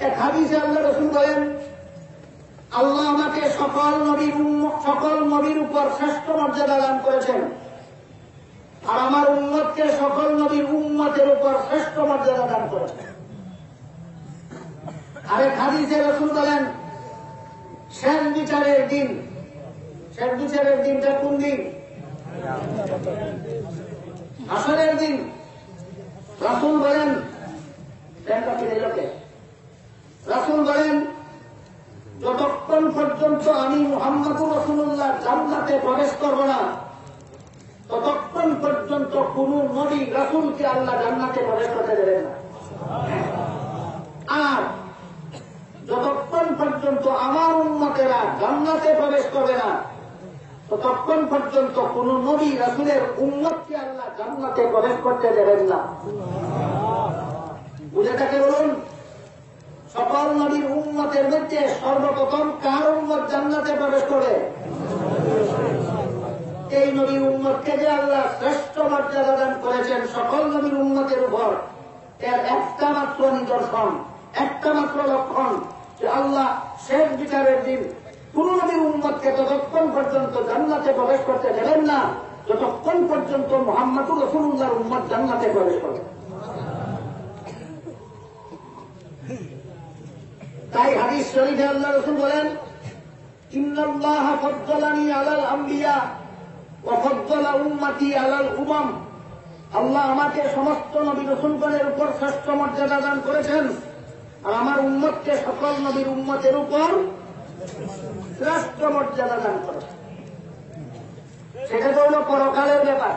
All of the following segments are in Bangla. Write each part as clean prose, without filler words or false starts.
এক হাদিসে আল্লাহ রাসূল বলেন, আল্লাহ আমাকে সকল নবীর উপর শ্রেষ্ঠ মর্যাদা দান করেছেন, আর আমার উম্মতকে সকল নবীর উম্মতের উপর শ্রেষ্ঠ মর্যাদা দান করেছেন। আরেক হাদিসে রাসূল বলেন, শেষ বিচারের দিনটা কোন দিন? হাসরের দিন। রাসূল বলেন, যতক্ষণ পর্যন্ত আমি মুহাম্মদুর রাসূলুল্লাহ জান্নাতে প্রবেশ করব না, ততক্ষণ পর্যন্ত কোন নবী রাসূলকে আল্লাহ জান্নাতে প্রবেশ করতে দেবেন না। আর যতক্ষণ পর্যন্ত আমার উম্মতেরা জান্নাতে প্রবেশ করবে না, ততক্ষণ পর্যন্ত কোন নবী রাসূলের উম্মতকে আল্লাহ জান্নাতে প্রবেশ করতে দেবেন না। বুঝে থাকে বলুন, সকল নবীর উম্মতের মধ্যে সর্বপ্রথম কার উম্মত জান্নাতে প্রবেশ করে? এই নবীর উম্মতকে যে আল্লাহ শ্রেষ্ঠ মর্যাদা দান করেছেন সকল নবীর উম্মতের উপর, এর একটা মাত্র নিদর্শন, একটা মাত্র লক্ষণ যে আল্লাহ শেষ বিচারের দিন কোন নবীর উম্মতকে ততক্ষণ পর্যন্ত জান্নাতে প্রবেশ করতে দেবেন না যতক্ষণ পর্যন্ত মুহাম্মদুর রাসূলুল্লাহর উম্মত জান্নাতে প্রবেশ করবে। তাই হাদিস শরীফে আল্লাহ রাসূল বলেন, ইন্নাল্লাহা ফাদ্দালানি আলাল আম্বিয়া ওয়া ফাদ্দালা উম্মতি আলাল উমাম। আল্লাহ আমাকে সমস্ত নবী রাসূলগণের উপর শ্রেষ্ঠ মর্যাদা দান করেছেন, আর আমার উম্মতকে সকল নবীর উম্মতের উপর শ্রেষ্ঠ মর্যাদা দান করেছেন। সেটা তো হল পরকালের ব্যাপার।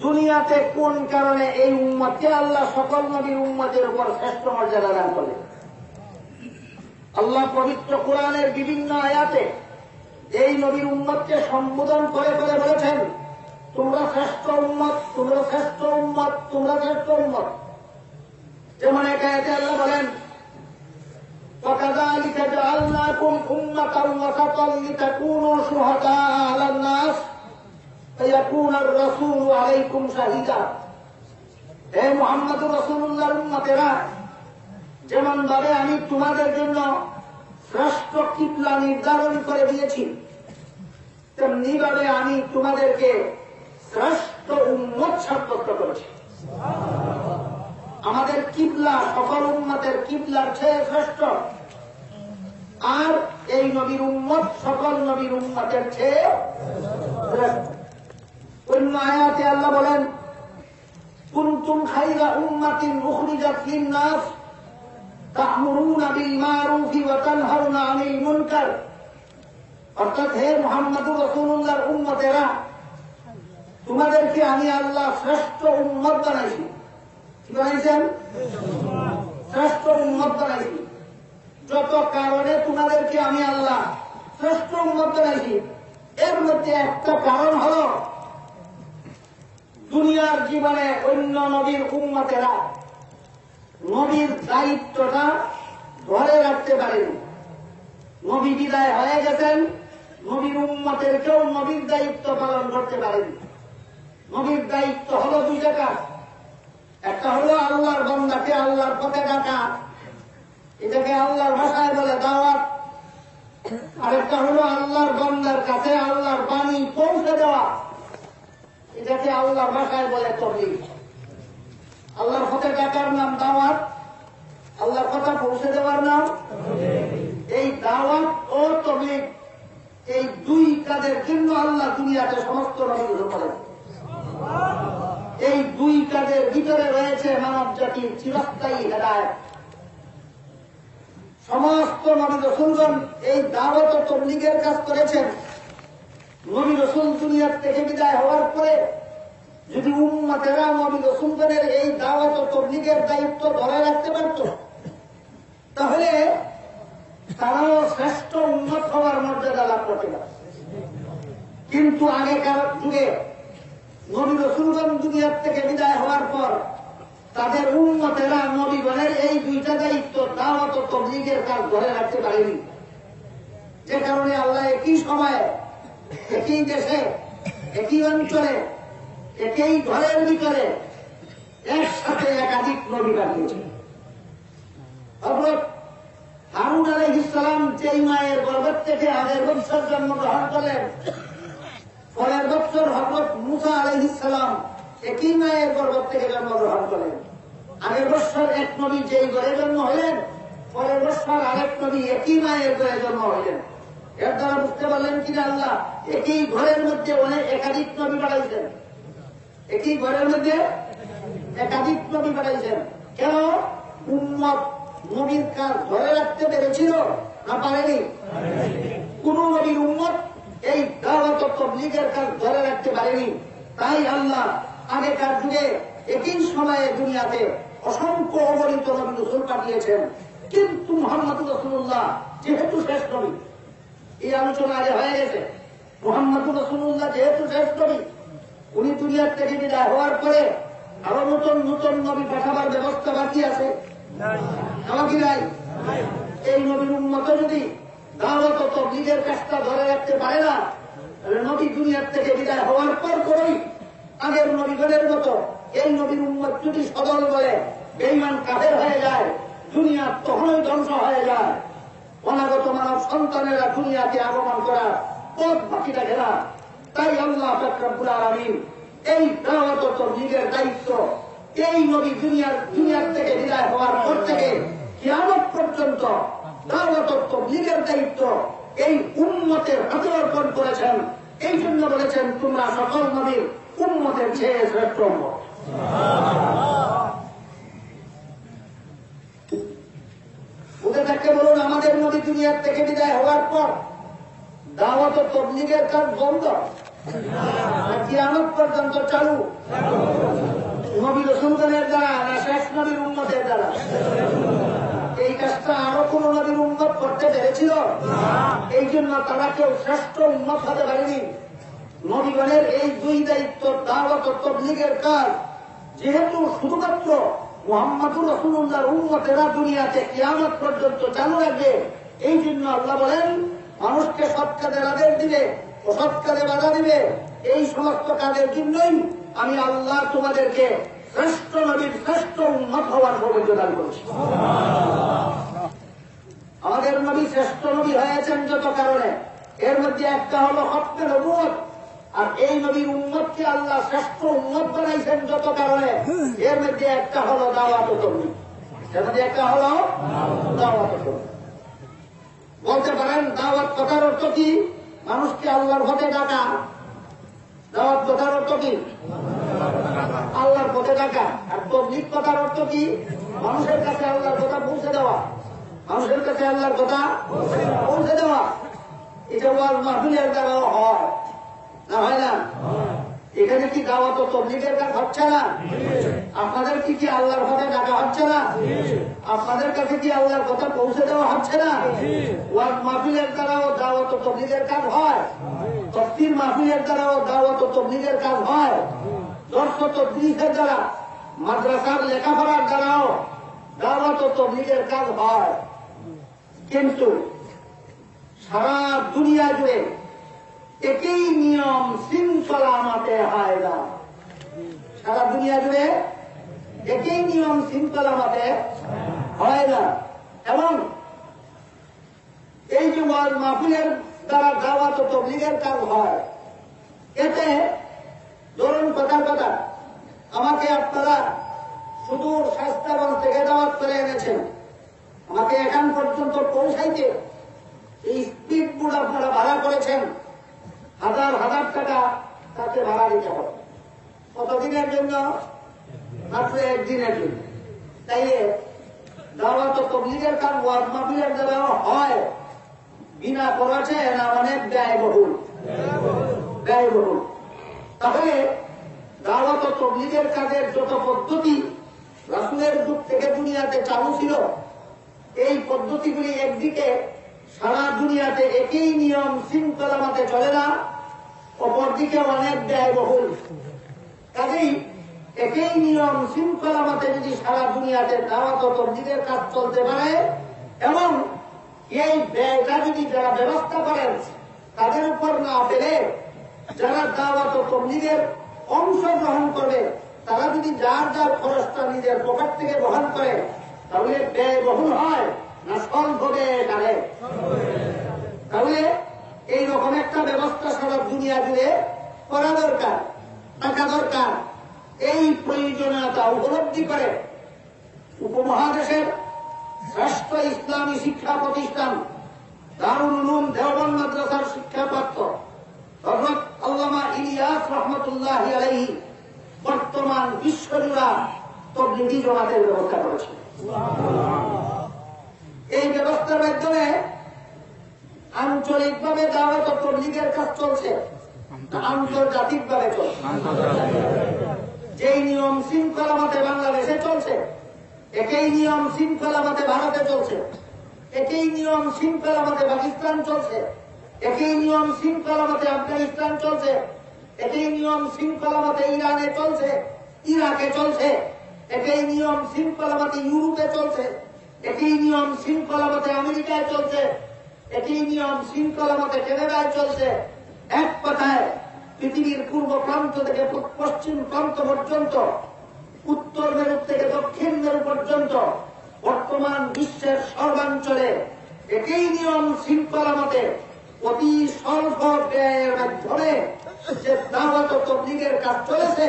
দুনিয়াতে কোন কারণে এই উম্মতকে আল্লাহ সকল নবীর উম্মতের উপর শ্রেষ্ঠ মর্যাদা দান করে? আল্লাহ পবিত্র কোরআনের বিভিন্ন আয়াতে এই নবীর উম্মতকে সম্বোধন করে করে বলেছেন, তোমরা শ্রেষ্ঠ উম্মত, তোমরা শ্রেষ্ঠ উম্মত, তোমরা শ্রেষ্ঠ উম্মত। যেমন এক আয়াতে আল্লাহ বলেন, وَكَذَلِكَ جَعَلْنَاكُمْ أُمَّةً وَسَطًا لِتَكُونُوا شُهَدَاءَ عَلَى النَّاسِ وَيَكُونَ الرَّسُولُ عَلَيْكُمْ شَهِيدًا। হে মুহাম্মদুর রাসূলুল্লাহর উম্মতেরা, যেমন ভাবে আমি তোমাদের জন্য শ্রেষ্ঠ কিবলা নির্ধারণ করে দিয়েছি, তেমনি ভাবে আমি তোমাদেরকে শ্রেষ্ঠ উম্মত সাব্যস্ত করেছি। আমাদের কিবলা সকল উম্মতের কিবলার চেয়ে শ্রেষ্ঠ, আর এই নবীর উম্মত সকল নবীর উম্মতের চেয়ে শ্রেষ্ঠ। অন্য আয়াতে আল্লাহ বলেন, কুনতুম খায়রা উম্মাতিন উখরিজাত লিন-নাস তা'মুরুনা বিল মারুফি ওয়া তানহাউনা আনিল মুনকার। অর্থাৎ হে মুহাম্মদুর রাসূলুল্লাহর উম্মতেরা, তোমাদেরকে আমি আল্লাহ শ্রেষ্ঠ উম্মত বানাইছি। কি বানাইছেন? শ্রেষ্ঠ উম্মত বানাইছি। যত কারণে তোমাদেরকে আমি আল্লাহ শ্রেষ্ঠ উম্মত বানাইছি, এর মধ্যে একটা কারণ হল দুনিয়ার জীবনে অন্য নবীর উম্মতেরা নবীর দায়িত্বটা ধরে রাখতে পারেনি। নবী বিদায় হয়ে গেছেন, নবীর উম্মতের কেউ নবীর দায়িত্ব পালন করতে পারেনি। নবীর দায়িত্ব হল দুই জায়গা, একটা হলো আল্লাহর বান্দাকে আল্লাহর পথে ডাকা, এটাকে আল্লাহর ভাষায় বলে দাওয়াত, আরেকটা হলো আল্লাহর বান্দার কাছে আল্লাহর বাণী পৌঁছে দেওয়া, এটাকে আল্লাহর ভাষায় বলে তাবলীগ। আল্লাহর পথে ডাকার নাম দাওয়াত, আল্লাহর কথা পৌঁছে দেওয়ার নাম। এই দাওয়াত ও তাবলীগ, এই দুই কাজের জন্য আল্লাহ দুনিয়াতে সমস্ত নবী করেন। এই দুই কাজের ভিতরে রয়েছে মানব জাতির চিরস্থায়ী হেদায়েত। সমস্ত নবী রাসূলগণ এই দাওয়াত ও তাবলীগের কাজ করেছেন। নবী রাসূল দুনিয়ার থেকে বিদায় হওয়ার পরে যদি উম্মতেরা নবী রাসূলগণের এই দাওয়াত ও তাবলীগের দায়িত্ব ধরে রাখতে পারত, তাহলে তারাও শ্রেষ্ঠ উম্মত হওয়ার মর্যাদা লাভ করতে পারত। কিন্তু আগেকার যুগে নবী রাসূলগণ দুনিয়ার থেকে বিদায় হওয়ার পর তাদের উম্মতেরা নবীগণের এই দুইটা দায়িত্ব দাওয়াত ও তাবলীগের কাজ ধরে রাখতে পারেনি। যে কারণে আল্লাহ একই সময়ে, একই দেশে, একই অঞ্চলে, একই ঘরের ভিতরে একসাথে একাধিক নবী পাঠিয়েছেন। থেকে আগের বছর জন্মগ্রহণ করেন, পরের বছর হযরত মূসা আলাইহিস সালাম একই মায়ের গর্ভ থেকে জন্মগ্রহণ করেন। আগের বছর এক নবী যেই ঘরে জন্ম হলেন, পরের বছর আরেক নবী একই মায়ের ঘরে জন্ম হলেন। এর দ্বারা বুঝতে পারলেন কিনা আল্লাহ একই ঘরের মধ্যে অনেক একাধিক নবী বাড়াইছেন, একই ঘরের মধ্যে একাধিক নবী বাড়াইছেন। কেন? উম্মত নবীর কাজ ধরে রাখতে পেরেছিল না পারেনি? কোন নবীর উম্মত এই দাওয়াত ও তাবলীগের কাজ ধরে রাখতে পারেনি। তাই আল্লাহ আগেকার যুগে একই সময়ে দুনিয়াতে অসংখ্য অগণিত নবী রাসূল পাঠিয়েছেন, কিন্তু মুহাম্মদ রাসূলুল্লাহ যেহেতু শেষ নবী, এই আলোচনা আগে হয়ে গেছে, মুহাম্মদ রাসূলুল্লাহ যেহেতু শেষ নবী, উনি দুনিয়ার থেকে বিদায় হওয়ার পরে আরো নতুন নতুন নবী পাঠাবার ব্যবস্থা বাকি আছে আমাকে নাই? এই নবীর উম্মত যদি দাওয়াত ও তাবলীগের কাজটা ধরে রাখতে পারে না, তাহলে নবী দুনিয়ার থেকে বিদায় হওয়ার পর করেই আগের নবীগণের মতো এই নবীর উম্মত যদি সদল বলে বেঈমান কাফের হয়ে যায়, দুনিয়া তখনই ধ্বংস হয়ে যায়। অনাগত মানব সন্তানেরা দুনিয়াতে আগমন করার পথ বাকি থাকে না। তাই আল্লাহ পাক রব্বুল আলামিন এই দাওয়াত ও তাবলীগের দায়িত্ব এই নবী দুনিয়ার থেকে বিদায় হওয়ার পর থেকে কিয়ামত পর্যন্ত দাওয়াত ও তাবলীগের দায়িত্ব এই উম্মতের হাতে অর্পণ করেছেন। এই জন্য বলেছেন তোমরা সকল নবীর উম্মতের চেয়ে শ্রেষ্ঠ উম্মত। ওদের থেকে বলুন আমাদের নবী দুনিয়ার থেকে বিদায় হওয়ার পর দাওয়াত ও তাবলীগের কাজ বন্ধ, কিয়ামত পর্যন্ত চালু? নবী রাসূলগণের দ্বারা না শেষ নবীর উম্মতের দ্বারা? এই কাজটা আরো কোন নবীর উম্মত করতে পেরেছিল? এই জন্য তারা কেউ শ্রেষ্ঠ উম্মত হতে পারেনি। নবীগণের এই দুই দায়িত্ব দাওয়াত ও তাবলীগের কাজ যেহেতু শুধুমাত্র মুহাম্মদুর রাসূলুল্লাহর উম্মতেরা দুনিয়াতে কিয়ামত পর্যন্ত চালু রাখবে, এই জন্য আল্লাহ বলেন মানুষকে সৎ কাজের আদেশ দিবে, অসৎ কাজে বাধা দিবে। এই সমস্ত কাজের জন্যই আমি আল্লাহ তোমাদেরকে শ্রেষ্ঠ নবীর শ্রেষ্ঠ উম্মত হওয়ার সৌভাগ্য দান করেছি। আমাদের নবী শ্রেষ্ঠ নবী হয়েছেন যত কারণে, এর মধ্যে একটা হলো হত্যা নবুয়ত, আর এই নবীর উম্মতকে আল্লাহ শ্রেষ্ঠ উম্মত বানাইছেন যত কারণে, এর মধ্যে একটা হলো দাওয়াত ও তাবলীগ, এর মধ্যে একটা হলো দাওয়াত ও তাবলীগ। বলতে পারেন দাওয়াত কথার অর্থ কি? মানুষকে আল্লাহর পথে ডাকা। দাওয়াত কথার অর্থ কি? আল্লাহর পথে ডাকা। আর তাবলীগ কথার অর্থ কি? মানুষের কাছে আল্লাহর কথা পৌঁছে দেওয়া, মানুষের কাছে আল্লাহর কথা পৌঁছে দেওয়া। এটা ওয়াজ মাহফিলের দ্বারাও হয় না, হয় না? এখানে কি দাওয়াত ও তাবলীগের কাজ হচ্ছে না? আপনাদের কি আল্লাহর পথে ডাকা হচ্ছে না? আপনাদের কাছে কি আল্লাহর কথা পৌঁছে দেওয়া হচ্ছে না? ওয়াজ মাহফিলের দ্বারাও দাওয়াত ও তাবলীগের কাজ হয়, তাফসীর মাহফিলের দ্বারাও দাওয়াত ও তাবলীগের কাজ হয়, দর্স ও তাদরিসের দ্বারা মাদ্রাসার লেখাপড়ার দ্বারাও দাওয়াত ও তাবলীগের কাজ হয়। কিন্তু সারা দুনিয়া জুড়ে একই নিয়ম শৃঙ্খলা মাতে হয় না। সারা দুনিয়া জুড়ে একই নিয়ম শৃঙ্খলা মাতে হয় না। এবং এই যে ওয়াজ মাহফিলের দ্বারা দাওয়াত ও তাবলীগের কাজ হয়, এতে ধরুন কথার কথা আমাকে আপনারা সুদূর শাস্তাগঞ্জ থেকে দাওয়াত করে এনেছেন, আমাকে এখান পর্যন্ত পৌঁছাইতে এই স্পিড বোট আপনারা ভাড়া করেছেন, হাজার হাজার টাকা তাতে ভাড়া দিতে হবে। কতদিনের জন্য? মাত্র একদিনের জন্য। তাই দাওয়াত ও তাবলীগের কাজ ওয়াজ মাহফিলের দ্বারা হয় বিনা খরচে না অনেক ব্যয়বহুল? ব্যয়বহুল। তাহলে দাওয়াত ও তাবলীগের কাজের যত পদ্ধতি রাসূলের যুগ থেকে দুনিয়াতে চালু ছিল, এই পদ্ধতিগুলি একদিকে সারা দুনিয়াতে একই নিয়ম শৃঙ্খলা মতে চলে না, অপরদিকে অনেক ব্যয়বহুল। কাজেই একই নিয়ম শৃঙ্খলা মতে যদি সারা দুনিয়াতে দাওয়াত ও তাবলীগের কাজ চলতে পারে এবং এই ব্যয়টা যদি যারা ব্যবস্থা করেন তাদের উপর না পেলে যারা দাওয়াত ও তাবলীগের অংশগ্রহণ করবে তারা যদি যার যার খরচটা নিজের পকেট থেকে বহন করে, তাহলে ব্যয়বহুল হয় না স্বল্পে টানে? তাহলে এইরকম একটা ব্যবস্থা সারা দুনিয়া জুড়ে করা দরকার, থাকা দরকার। এই প্রয়োজনীয়তা উপলব্ধি করে উপমহাদেশের শ্রেষ্ঠ ইসলামী শিক্ষা প্রতিষ্ঠান দারুল উলুম দেওবন্দ মাদ্রাসার শিক্ষাপ্রাপ্ত হযরত আল্লামা ইলিয়াস রহমতুল্লাহ আলাইহি বর্তমান বিশ্বজুড়া তাবলীগী জমাতের ব্যবস্থা করেছে। এই ব্যবস্থার মাধ্যমে আঞ্চলিকভাবে দাওয়াত ও তাবলীগের কাজ চলছে, আন্তর্জাতিকভাবে চলছে। যেই নিয়ম শৃঙ্খলা মতে বাংলাদেশে চলছে, একই নিয়ম শৃঙ্খলা মতে ভারতে চলছে, একই নিয়ম শৃঙ্খলা মতে পাকিস্তান চলছে, একই নিয়ম শৃঙ্খলা মতে আফগানিস্তান চলছে, একই নিয়ম শৃঙ্খলা মতে ইরানে চলছে, ইরাকে চলছে, একই নিয়ম শৃঙ্খলা মতে ইউরোপে চলছে, একই নিয়ম শৃঙ্খলা মতে আমেরিকায় চলছে, একই নিয়ম শৃঙ্খলা মতে কানাডায় চলছে। এক কথায় পৃথিবীর পূর্ব প্রান্ত থেকে পশ্চিম প্রান্ত পর্যন্ত, উত্তর মেরু থেকে দক্ষিণ মেরু পর্যন্ত বর্তমান বিশ্বের সর্বাঞ্চলে একই নিয়ম শৃঙ্খলা মতে অতি স্বল্প ব্যয়ের মাধ্যমে যে দাওয়াত ও তাবলীগের কাজ চলেছে,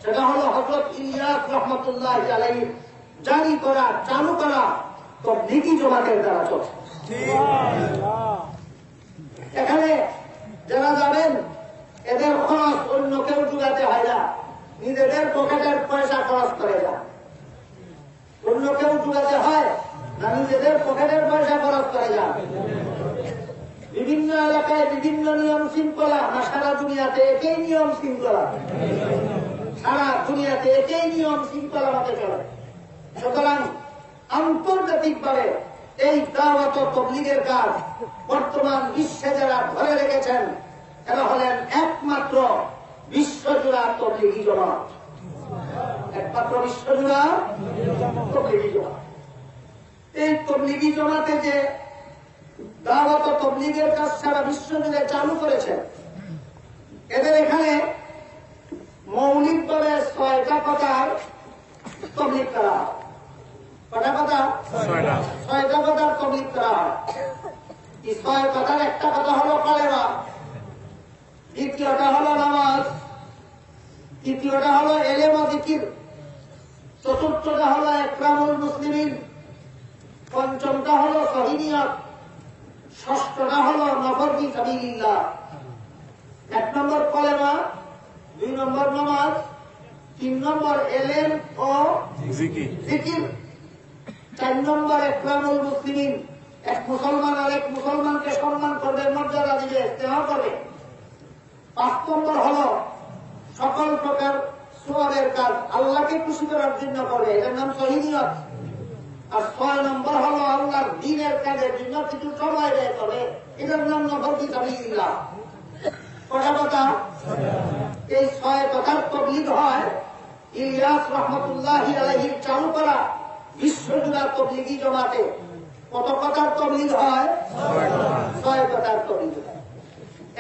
সেটা হল হযরত ইলিয়াস রহমতুল্লাহ আলাইহি জারি করা, চালু করা তাবলীগী জমাতের দ্বারা চলছে। এখানে যারা যাবেন এদের খরচ অন্য কেউ জুগাতে হয় না, নিজেদের পকেটের পয়সা খরচ করে যান। অন্য কেউ জুগাতে হয় না, নিজেদের পকেটের পয়সা খরচ করে যান। বিভিন্ন এলাকায় বিভিন্ন নিয়ম শৃঙ্খলা, না সারা দুনিয়াতে একই নিয়ম শৃঙ্খলা? সারা দুনিয়াতে একই নিয়ম শৃঙ্খলা মতে চলে। সুতরাং আন্তর্জাতিকভাবে এই দাওয়াত ও তাবলীগের কাজ বর্তমান বিশ্বে যারা ধরে রেখেছেন, এরা হলেন একমাত্র বিশ্বজোড়া তাবলীগী জমাত, একমাত্র বিশ্বজোড়া তাবলীগী জমাত। এই তাবলীগী জমাতে যে দাওয়াত ও তাবলীগের কাজ সারা বিশ্বজুড়ে চালু করেছে, এদের এখানে মৌলিকভাবে 6টা কথার তাবলীগ করা হয়। কটা কথা? 6টা কথার তাবলীগ করা হয়। এই 6 কথার একটা কথা হলো কালেমা, দ্বিতীয়টা হলো নামাজ, তৃতীয়টা হলো এলেম ও যিকির, চতুর্থটা হলো ইকরামুল মুসলিমিন, পঞ্চমটা হলো সহিহ নিয়ত, ষষ্ঠটা হলো নফর ফি সাবিলিল্লাহ। 1 নম্বর কালেমা, 2 নম্বর নামাজ, 3 নম্বর এলেম ও যিকির, 4 নম্বর ইকরামুল মুসলিমিন, এক মুসলমান আর এক মুসলমানকে সম্মান করবে, মর্যাদা দিবে, স্নেহ করবে। 5 নম্বর হল সকল প্রকার সওয়াবের কাজ আল্লাহকে খুশি করার জন্য করবে, এটার নাম সহিহ নিয়ত। আর 6 নম্বর হল আল্লাহর দ্বীনের কাজের জন্য কিছু সময় ব্যয় করবে, এটার নাম নফর ফি সাবিলিল্লাহ। কটা কথা? এই 6 কথার তাবলীগ হয় ইলিয়াস রহমতুল্লাহ আলাইহির চালু করা বিশ্বজুড়া তাবলীগী জমাতে। কত কথার তাবলীগ হয়? 6 কথার তাবলীগ হয়।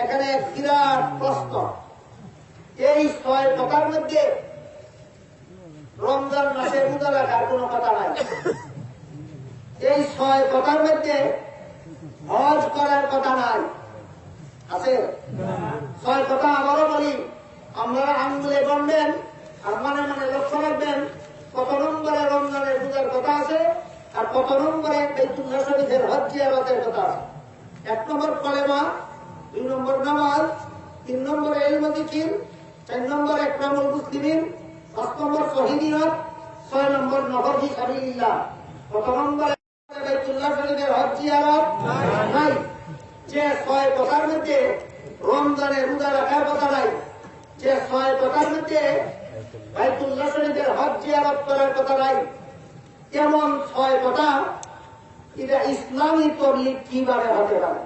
এখানে এক বিরাট প্রশ্ন, এই 6 কথার মধ্যে রমজান মাসে রোজা রাখার কোন কথা নাই। এই 6 কথার মধ্যে হজ করার কথা নাই, আছে? 6 কথা আবারও বলি, আমরা আঙ্গুলে গণবেন আর মানে মানে লক্ষ্য রাখবেন কত নম্বরে রমজানের রোজার কথা আছে আর কত নম্বরে বাইতুল্লাহ শরীফের হজ জিয়ারতের কথা আছে। 1 নম্বর কালেমা, 2 নম্বর নামাজ, 3 নম্বর ইলম ও যিকির, 4 নম্বর ইকরামুল মুসলিমিন, 5 নম্বর সহিহ নিয়ত, 6 নম্বর নফর ফি সাবিলিল্লাহ। কত নম্বরে বাইতুল্লাহ শরীফের হজ জিয়ারত নাই। যে 6 কথার মধ্যে রমজানে রোজা রাখার কথা নাই, যে 6 কথার মধ্যে বাইতুল্লাহ শরীফের হজ জিয়ারত করার কথা নাই, এমন 6 কথা এটা ইসলামী তাবলীগ কিভাবে হতে পারে?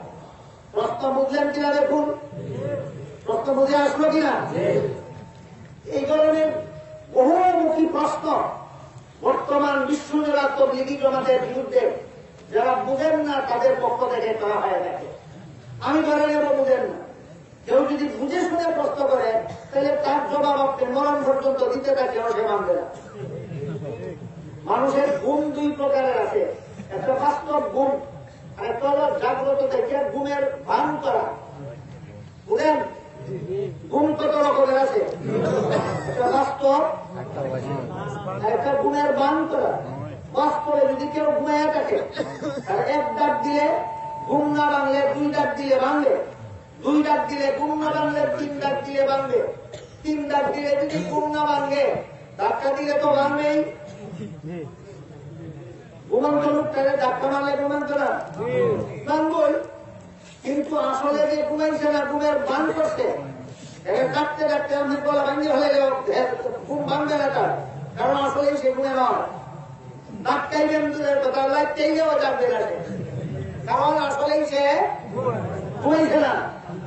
প্রশ্ন বুঝলেন কিনা? দেখুন, প্রশ্ন বুঝে আসলো কিনা? এই ধরনের বহুমুখী প্রশ্ন বর্তমান বিশ্বজোড়া তাবলীগী জমাতের বিরুদ্ধে যারা বুঝেন না তাদের পক্ষ থেকে করা হয় থাকে। আমি ধরে নেব বুঝেন না, কেউ যদি বুঝে শুনে প্রশ্ন করে তাহলে তার জবাব আপনি মরণ পর্যন্ত দিতে থাকেও সে মানবে না। মানুষের গুণ 2 প্রকারের আছে, একটা বাস্তব গুণ আর একটা হলো জাগ্রত থেকে ঘুমের ভান করা। বুঝলেন, ঘুম কত রকমের আছে, একটা বাস্তব, একটা ঘুমের ভান করা। বাস্তবে যদি কেউ ঘুমায় থাকে, আর এক ডাক দিলে ঘুম না ভাঙলে, দুই ডাক দিলে ভাঙলে, দুই ডাক দিলে ঘুম না ভাঙলে, তিন ডাক দিলে ভাঙবে, তিন ডাক দিলে যদি ঘুম না ভাঙে, ধাক্কা দিলে তো ভাঙবেই। ঘুমন্ত লোকটাকে ধাক্কা মারলে ঘুমন্ত না ভাঙবই, কিন্তু আসলে যে ঘুমাইছে না, ঘুমের ভান করছে, ডাকতে ডাকতে আমি গলা ভাঙিয়ে হলে ঘুম ভাঙবে না তার, কারণ আসলেই সে ঘুমে নয়। ডাক্তাইবেন দূরের কথা, লাগতেইলেও যাবে না, কারণ আসলেই সে ঘুমাইছে না।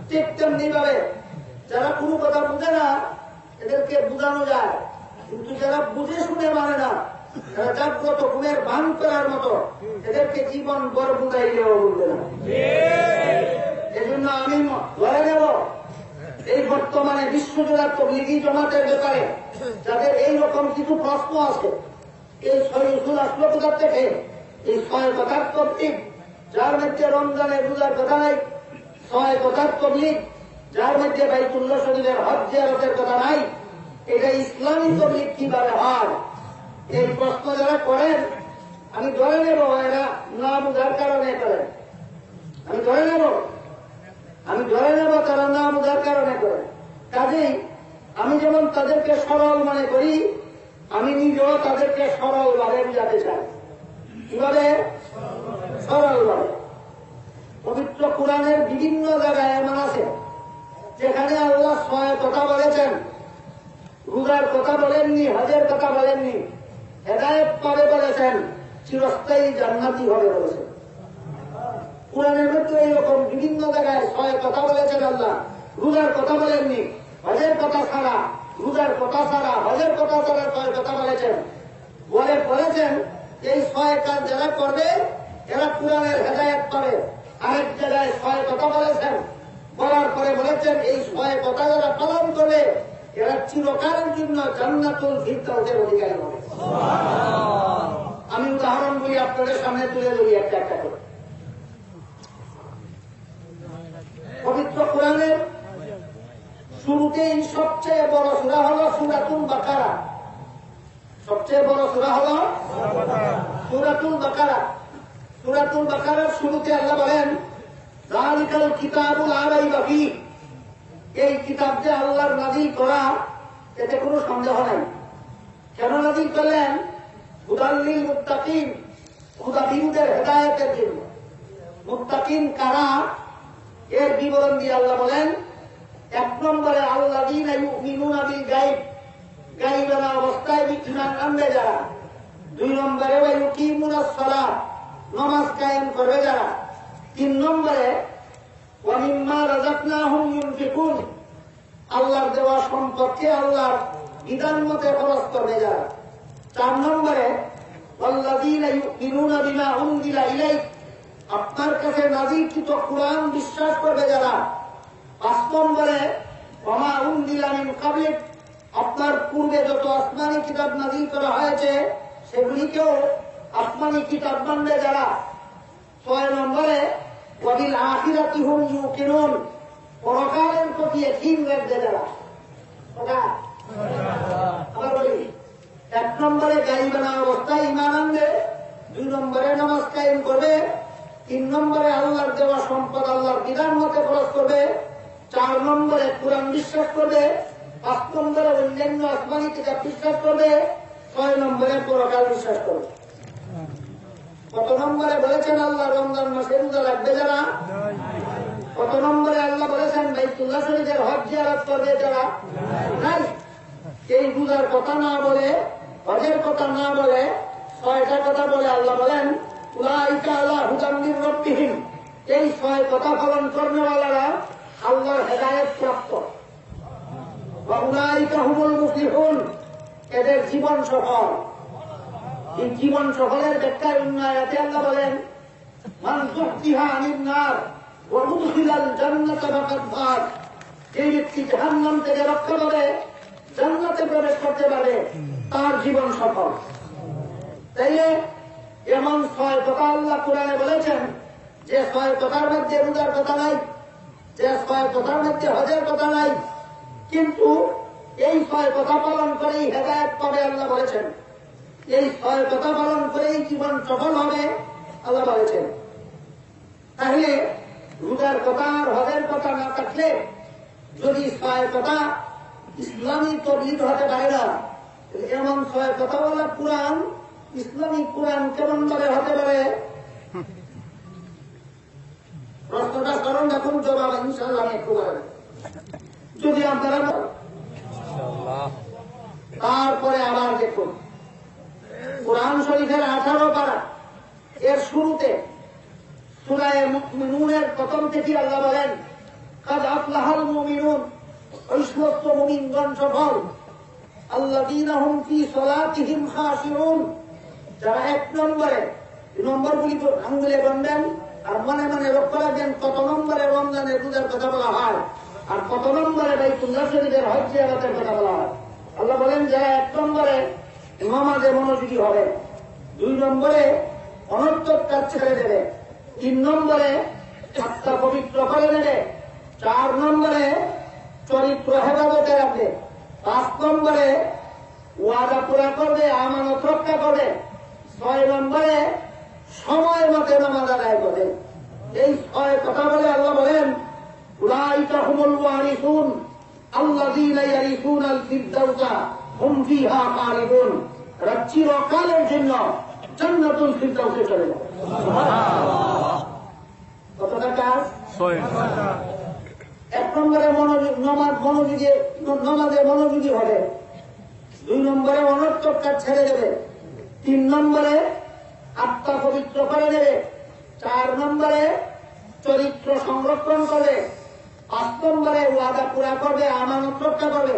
ঠিক তেমনি ভাবে যারা কোনো কথা বুঝে না, এদেরকে বুঝানো যায়, কিন্তু যারা বুঝে শুনে মানে না, যারা জাগ্রত ঘুমের ভান করার মতো, এদেরকে জীবন বড় বুঝাইলেও বুঝবে না। এই জন্য আমি ধরে নেব, এই বর্তমানে বিশ্বজোড়া তবলিগি জমাতের ব্যাপারে যাদের এইরকম কিছু প্রশ্ন আছে, এই শরীফুল আসলো কোথার থেকে, এই 6 কথার তবলিগ যার মধ্যে রমজানের রোজার কথা নাই, 6 কথার তবলিগ যার মধ্যে বাইতুল্লাহ শরীফের হজ জিয়ারতের কথা নাই, এটা ইসলামী তবলিগ কিভাবে হয়? এই প্রশ্ন যারা করেন, আমি ধরে নেব এরা না বুঝার কারণে করেন। আমি ধরে নেব তারা না বুঝার কারণে করেন। কাজেই আমি যেমন তাদেরকে সরল মনে করি, আমি নিজেও তাদেরকে সরল ভাবে বুঝাতে চাই। কিভাবে? সরল ভাবে। পবিত্র কোরআনের বিভিন্ন জায়গায় এমন আছে যেখানে আল্লাহ 6 কথা বলেছেন, রোজার কথা বলেননি, হজের কথা বলেননি, হেদায়েত পাবে বলেছেন, চিরস্থায়ী জান্নাতি হবে বলেছেন। কোরআনের মধ্যে এইরকম বিভিন্ন জায়গায় 6 কথা বলেছেন আল্লাহ, রোজার কথা বলেননি, হজের কথা ছাড়া, রোজার কথা ছাড়া, হজের কথা ছাড়া 6 কথা বলেছেন। বলেছেন এই 6 কাজ যারা করবে এরা কোরআনের হেদায়েত পাবে। আরেক জায়গায় 6 কথা বলেছেন, বলার পরে বলেছেন এই 6 কথা যারা পালন করবে এরা চিরকালের জন্য জান্নাতুল ফিরদাউসের অধিকারী হবে। আমি উদাহরণগুলি আপনাদের সামনে তুলে ধরি একটা একটা করে। পবিত্র কোরআনের শুরুতেই সবচেয়ে বড় সূরা হলো সূরাতুল বাকারা। সবচেয়ে বড় সূরা হলো সূরাতুল বাকারা। সূরাতুল বাকারার শুরুতে আল্লাহ বলেন, যালিকাল কিতাবু লা রাইবা ফীহ, এই কিতাব যে আল্লাহর নাযিল করা, এতে কোনো সন্দেহ নাই। কেন নাযিল করলেন? হুদাল লিল মুত্তাকিন, খুদাবিনদের হেদায়েতের জন্য। মুত্তাকিন কারা, এর বিবরণ দিয়ে আল্লাহ বলেন, 1 নম্বরে আল্লাযীনা ইউমিনুনা বিল গায়ব, গায়বানা অবস্থায় ঈমান আনবে যারা। 2 নম্বরে ওয়া ইউকিমুনাস সালাত, নামাজ কায়েম করবে যারা। 3 নম্বরে ওয়া মিম্মা রাযাকনাহুম ইউনফিকুন, আল্লাহর দেওয়া সম্পদকে আল্লাহর বিধান মতে খরচ করবে যারা। 4 নম্বরে ওয়াল্লাযীনা ইউমিনুনা বিমা উনজিলা ইলাইক, আপনার কাছে নাযিলকৃত কোরআন বিশ্বাস করবে যারা। 5 নম্বরে ওমা উনজিলা মিন ক্বাবলিক, আপনার পূর্বে যত আসমানি কিতাব নাযিল করা হয়েছে সেগুলিকেও আসমানি কিতাব মানবে যারা। 6 নম্বরে ওয়া বিল আখিরাতি হুম ইউকিনুন, পরকালের প্রতি ইকিন রাখবে যারা। আবার বলি, 1 নম্বরে গায়বানা অবস্থায় ঈমান আনবে, 2 নম্বরে নামাজ কায়েম করবে, 3 নম্বরে আল্লাহর দেওয়া সম্পদ আল্লাহর বিধান মতে খরচ করবে, 4 নম্বরে কোরআন বিশ্বাস করবে, 5 নম্বরে অন্যান্য আসমানি কিতাব বিশ্বাস করবে, 6 নম্বরে পরকাল বিশ্বাস করবে। কত নম্বরে বলেছেন আল্লাহ রমজান মাসে রোজা রাখবে যারা? কত নম্বরে আল্লাহ বলেছেন বাইতুল্লাহ শরীফের হজ জিয়ারত করবে যারা? নাই। এই রোজার কথা না বলে, হজের কথা না বলে 6টা কথা বলে আল্লাহ বলেন, উলাইকা আলা হুদাম মির রাব্বিহিম, এই 6 কথা পালন করেওয়ালারা আল্লাহর হেদায়েত প্রাপ্ত। ওয়া উলাইকা হুমুল মুফলিহুন, এদের জীবন সফল। এই জীবন সফলের ব্যাখ্যায় উন্নয়তে আল্লাহ বলেন, মান যুক্তিহা আনিন নার ওয়া উদখিলাল জান্নাতা ফাকাদ ফাজ, যে ব্যক্তি জাহান্নাম থেকে রক্ষা পাবে, জান্নাতে প্রবেশ করতে পারে, তার জীবন সফল। তাইলে এমন 6 কথা আল্লাহ কোরআনে বলেছেন যে 6 কথার মধ্যে রোজার কথা নাই, যে 6 কথার মধ্যে হজের কথা নাই, কিন্তু এই 6 কথা পালন করেই হেদায়েত পাবে আল্লাহ বলেছেন। এই 6 কথা পালন করেই জীবন সফল হবে আল্লাহ বলেছেন। তাহলে রোজার কথা আর হজের কথা না থাকলে যদি 6 কথা ইসলামী তবলিগ হতে পারে না, এমন 6 কথা বলা কোরআন, ইসলামিক কোরআন কেমন ভাবে হতে পারে? প্রশ্নটা করুন, এখন জবাব ইনশাআল্লাহ আমি একটু বলব যদি আপনারা। তারপরে আবার দেখুন কোরআন শরীফের 18 পারা এর শুরুতে সূরা মুমিনুনের প্রথম থেকে আল্লাহ বলেন, কাদ আফলাহাল মুমিনুন, ওই সমস্ত মুমিনগণ সফল, আল্লাযীনা হুম ফী সালাতিহিম খাশিউন, যারা 1 নম্বরে, নম্বরগুলি আঙ্গুলে গণবেন আর মনে মনে লক্ষ্য রাখবেন কত নম্বরে রমজানের রোজার কথা বলা হয় আর কত নম্বরে বাইতুল্লাহ শরীফের হজ জিয়ারতের কথা বলা হয়। আল্লাহ বলেন যারা 1 নম্বরে নামাজে মনোযোগী হবে, 2 নম্বরে অনর্থক কাজ ছেড়ে দেবে, 3 নম্বরে আত্মা পবিত্র করে নেবে, 4 নম্বরে চরিত্র হেফাজতে রাখবে, 5 নম্বরে ওয়াদা পুরা করবে, আমানত রক্ষা করবে, 6 নম্বরে সময় মতে নামাজ আদায় করবে। এই 6 কথা বলে আল্লাহ বলেন, উলাইকা হুমুল ওয়ারিসুন আল্লাযীনা ইয়ারিসুনাল ফিরদাউসা হুম ফিহা খালিদুন, চিরকালের জন্য জান্নাতুল ফিরদাউসে চলে যাবে। কতটা কাজ? 1 নম্বরে নামাজে মনোযোগী হবে, 2 নম্বরে অনর্থক কাজ ছেড়ে দেবে, 3 নম্বরে আত্মা পবিত্র করে দেবে, 4 নম্বরে চরিত্র সংরক্ষণ করবে, 5 নম্বরে ওয়াদা পুরা করবে, আমানত রক্ষা করবে,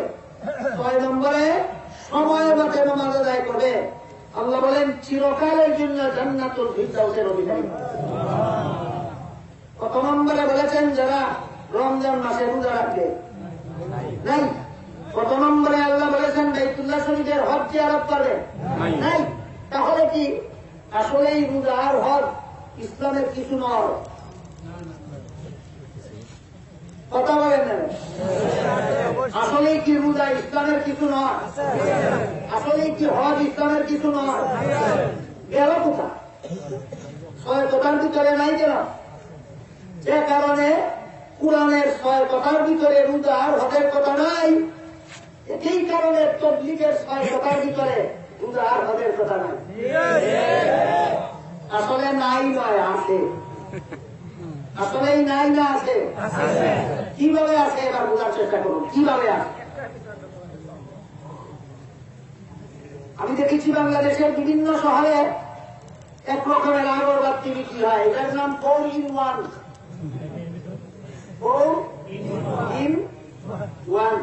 6 নম্বরে সময় মতে নামাজ আদায় করবে। আল্লাহ বলেন চিরকালের জন্য জান্নাতুল ফিরদাউসের অধিকারী। কত নম্বরে বলেছেন যারা রমজান মাসে রোজা রাখবে? নাই। কত নম্বরে আল্লাহ বলেছেন বাইতুল্লাহ শরীফের হজ জিয়ারত করবে? নাই। তাহলে কি আসলেই রোজা আর হজ ইসলামের কিছু নয়? কথা বলেন না, আসলেই কি রোজা ইসলামের কিছু নয়? আসলেই কি হজ ইসলামের কিছু নয়? গেল কোথায়? 6 কথার ভিতরে নাই কেন? যে কারণে কোরআনের 6 কথার ভিতরে রোজা আর হজের কথা নাই, এই কারণে তবলিগের 6 কথার ভিতরে রোজা আর হজের কথা নাই। আসলে নাই নয়, আছে। আসলেই নাই না আছে? কিভাবে আছে এবার বোঝার চেষ্টা করুন, কিভাবে আছে। আমি দেখেছি বাংলাদেশের বিভিন্ন শহরে 1 রকমের আগরবাতি বিক্রি হয়, এটার নাম 4 in 1। 4 in 1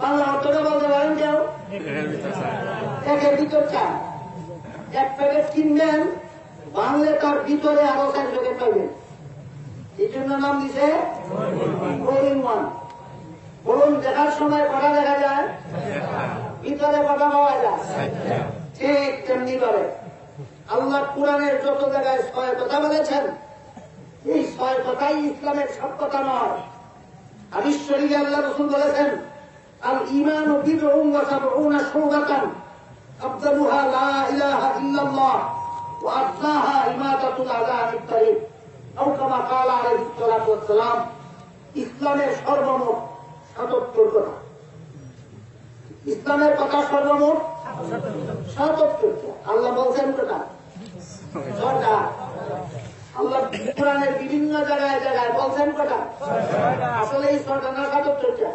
বাংলা অর্থটা বলতে পারেন কেউ? একের ভিতর 4। 1 প্যাকেট কিনবেন, বাংলে তার ভিতরে আরো 4 প্যাকেট পাইবেন, এই জন্য নাম দিছে 4 in 1। বলুন দেখার সময় কটা দেখা যায়? ভিতরে কটা পাওয়া যায়? ঠিক তেমনি করে আল্লাহ কোরআনের যত জায়গায় 6 কথা বলেছেন, এই 6 কথাই ইসলামের সব কথা নয়। হাদিস শরীফে আল্লাহ রাসূল বলেছেন, আল ঈমানু বিদউন ওয়া সাবউনা শুবাতান আফদালুহা লা ইলাহা ইল্লাল্লাহ ওয়া আদনাহা ইমাতাতুল আযা আনিত তারিক, আও কামা ক্বালা আলাইহিস সালাতু ওয়াস সালাম। ইসলামের সর্বমোট ৭৭ কথা। ইসলামের কথা সর্বমোট ৭৭। আল্লাহ বলছেন কথা 6টা। আল্লাহ কোরআনের বিভিন্ন জায়গায় জায়গায় বলছেন কথা আসলে এই 6টা না ৭৭টা?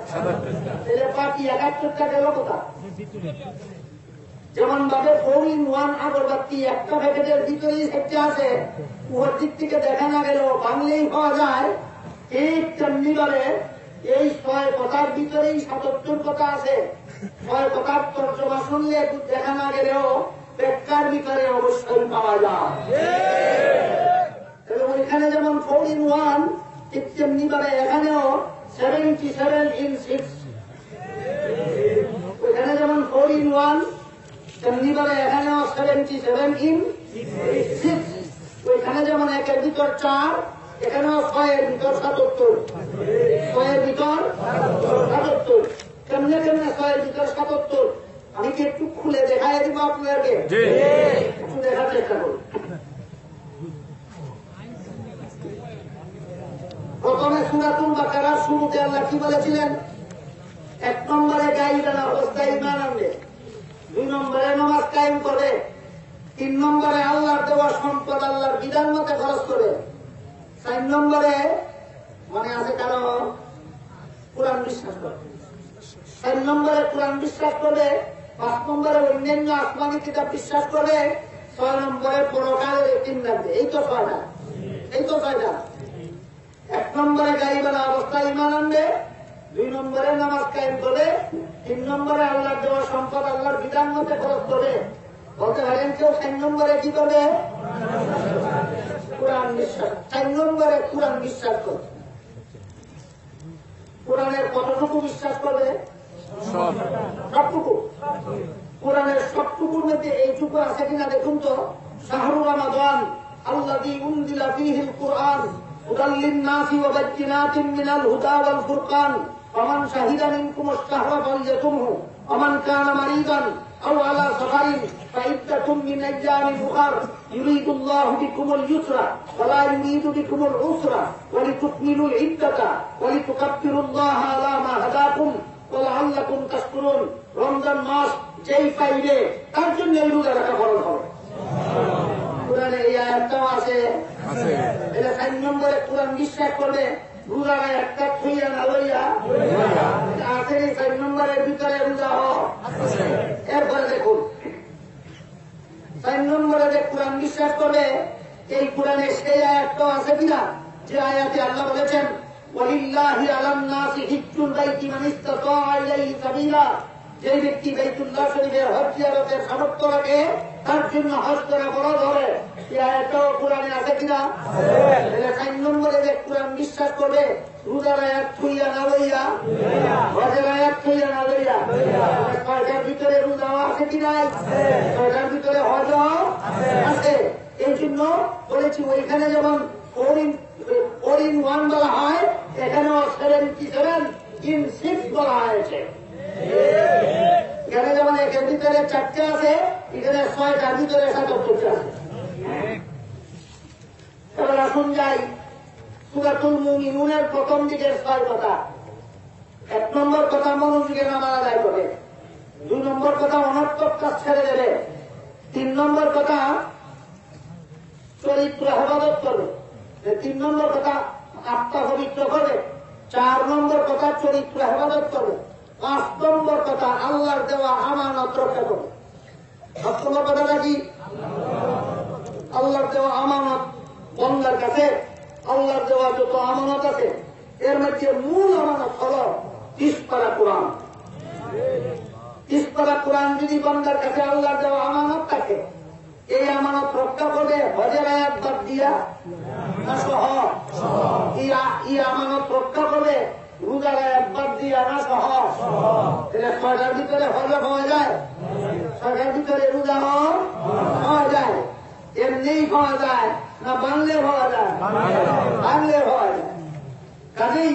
তাহলে বাকি ৭১টা গেল কোথা? যেমন ভাবে 4 in 1 আগরবাতি একটা প্যাকেটের ভিতরেই একটা আছে, ওর দিক থেকে দেখা না গেল বাংলেই পাওয়া যায়, ঠিক তেমনি ভাবে এই 6 কথার ভিতরেই ৭৭ কথা আছে। 6 কথার তর্জমা শুনলে দেখা না গেলেও ব্যাখ্যার ভিতরে অবশ্যই পাওয়া যায়। ওইখানে যেমন 4 in 1, ঠিক তেমনি ভাবে এখানেও 77 in 6। ওইখানে যেমন 4 in 1, তেমনি ভাবে এখানেও 77 in 6। ওইখানে যেমন 1-এর ভিতর 4, এখানেও 6-এর ভিতর 77, 6-এর ভিতর 77। কেমনে কেমনে 6-এর ভিতর 77? আমি কি একটু খুলে দেখাই দিব আপনাদেরকে? একটু দেখার চেষ্টা করুন। প্রথমে সূরাতুল বাকারার শুরুতে আল্লাহ কি বলেছিলেন? 1 নম্বরে গাইবানা অবস্থায় ঈমান আনবে, 2 নম্বরে নামাজ কায়েম করবে, 3 নম্বরে আল্লাহর দেওয়া সম্পদ আল্লাহর বিধান মতে খরচ করবে, 4 নম্বরে মানে আছে কারো কোরআন বিশ্বাস করবে, 4 নম্বরে কোরআন বিশ্বাস করবে, 5 নম্বরে অন্যান্য আসমানি কিতাব বিশ্বাস করবে, 6 নম্বরে পরকালের ইকিন রাখবে। এই তো 6টা, এই তো 6টা। 1 নম্বরে গাইবানা অবস্থায় ঈমান আনবে, 2 নম্বরে নামাজ কায়েম করবে, 3 নম্বরে আল্লাহর দেওয়া সম্পদ আল্লাহর বিধান মতে খরচ করবে। বলতে পারেন কেউ 4 নম্বরে কি করবে? কোরআন বিশ্বাস। 4 নম্বরে কোরআন বিশ্বাস করবে। কোরআনের কতটুকু বিশ্বাস করবে? সবটুকু। কোরআনের সবটুকুর মধ্যে এইটুকু আছে কিনা দেখুন তো। শাহরু রমাদান আল্লাযী উনজিলা ফীহিল কুরআন হুদাল লিন-নাসি ওয়া বায়্যিনাতিন মিনাল হুদা ওয়াল ফুরকান ফামান শাহিদা মিনকুমুশ শাহরা ফালইয়াসুমহু ওয়া মান কানা মারিদান আও আলা সাফারিন ফাইদ্দাতুম মিন আইয়ামিন উখার ইউরিদুল্লাহু বিকুমুল ইউসরা ওয়া লা ইউরিদু বিকুমুল উসরা ওয়া লিতুকমিলুল ইদ্দাতা ওয়া লিতুকাব্বিরুল্লাহা আলা মা হাদাকুম ওয়া লাআল্লাকুম তাশকুরুন। রমজান মাস যেই পাইবে তার জন্য এই রোজা রাখা ফরজ হবে। কোরআনে এই আয়াতটাও আছে। এটা 4 নম্বরে কোরআন বিশ্বাস করবে, রোজা একটা থইয়া না লইয়া আছে। 4 নম্বরের ভিতরে রোজা আছে। এরপরে দেখুন 4 নম্বরে যে কোরআন বিশ্বাস করবে, এই কোরআনে সেই আয়াতটাও আছে কিনা যে আয়াতে আল্লাহ বলেছেন ওয়ালিল্লাহি আলান নাসি হিজ্জুল বাইতি মান ইসতাতা ইলাইহি সাবিলা। যে ব্যক্তি বাইতুল্লাহ শরীফের হজ জিয়ারতের সামর্থ্য রাখে তার জন্য হজ করা ফরজ হবে। এই আয়াতটাও কোরআনে আছে কিনা? 4 নম্বরে যে কোরআন বিশ্বাস করবে, রোজার আয়াত থইয়া না লইয়া, হজের আয়াত থইয়া না লইয়া, 6টার ভিতরে রোজাও আছে কি নাই? 6টার ভিতরে হজও আছে। এই জন্য বলেছি ওইখানে যেমন 4-in-1 বলা হয়, এখানেও 7 in 6 বলা হয়েছে। এখানে যেমন 1-এর ভিতরে 4টে আছে, এখানে 6টার ভিতরে 77টা আছে। এবার আসুন যাই সূরাতুল মুমিনুনের প্রথম দিকের 6 কথা। 1 নম্বর কথা মনোযোগে নামাজ আদায় করে, 2 নম্বর কথা অনর্থক কাজ ছেড়ে দেবে, 3 নম্বর কথা চরিত্র হেফাজত করবে, 3 নম্বর কথা আত্মা পবিত্র করবে, 4 নম্বর কথা চরিত্র হেফাজত করবে, 5 নম্বর কথা আল্লাহর দেওয়া আমানত রক্ষা করবে। 7 নম্বর কথাটা কি? আল্লাহর দেওয়া আমানত বান্দার কাছে, আল্লাহর দেওয়া যত আমানত আছে এর মধ্যে মূল আমানত হল 30 পারা কোরআন। 30 পারা কোরআন যদি বান্দার কাছে আল্লাহর দেওয়া আমানত থাকে, এই আমানত রক্ষা করবে হজের আয়াত বাদ দিয়া না সহ? এই আমানত রক্ষা করবে রোজার আয়াত বাদ দিয়া না সহ? 6টার ভিতরে হজ হওয়া যায়, 6টার ভিতরে রোজা হওয়া যায়। এমনি হওয়া যায় না বাংলে হওয়া যায়? বাংলে হওয়া যায়। কাজেই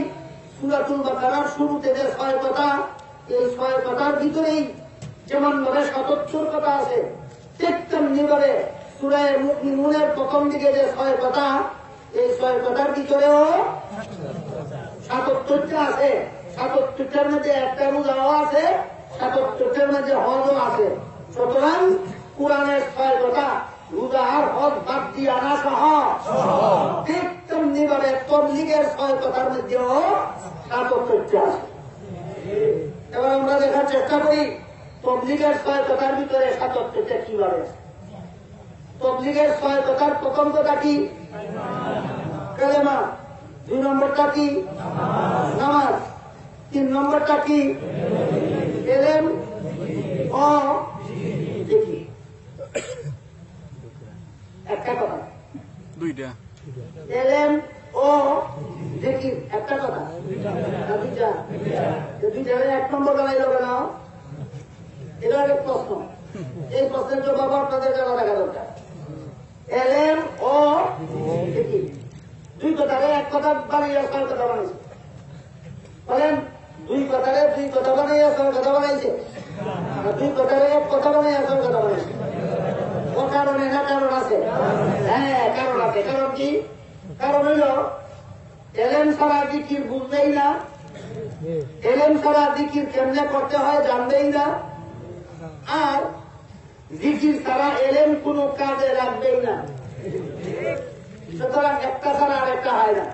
সূরাতুল বাকারার শুরুতে যে 6 কথা, এই 6 কথার ভিতরেই যেমন ভাবে 77 কথা আছে, ঠিক তেমনি ভাবে সূরা মুমিনুনের প্রথম দিকে যে 6 কথা, এই 6 কথার ভিতরেও 77টা আছে। 77টার মধ্যে একটা রোজাও আছে, 77টার মধ্যে হজও আছে। সুতরাং কোরআনের 6 কথা রোজা আর হজ বাদ দিয়ে আনা সহ ঠিক তেমনি ভাবে তবলিগের 6 কথার মধ্যেও 77টা আছে। এবার আমরা দেখার চেষ্টা করি তবলিগের 6 কথার ভিতরে 77টা কিভাবে। তবলিগের 6 কথার প্রথম কথা কি? কালেমা। 2 নম্বরটা কি? নামাজ। 3 নম্বরটা কি? ইলম ও জিকির। একটা কথা, 2টা। ইলম ও জিকির একটা কথা, 2টা। 1 নম্বর বানাই দেবে না? এটা একটা প্রশ্ন। এই প্রশ্নের জবাব আপনাদের জানা রাখা দরকার। ইলম ও ঠিকই। দুই কথারে এক কথা বানাইয়া ছয় কথা বানাইছে। বলেন দুই কথারে দুই কথা বানাইয়া ছয় কথা বানাইছে, দুই কথারে এক কথা বানাইয়া ছয় কথা বানাইছে। ও কারণে না কারণ আছে? হ্যাঁ কারণ আছে। কারণ কি? কারণ হইল এলেম ছাড়া জিকির বুঝবেই না, এলেম ছাড়া জিকির কেমনে করতে হয় জানবেই না, আর জিকির ছাড়া এলেম কোনো কাজে লাগবেই না। সুতরাং একটা ছাড়া আরেকটা হয় না,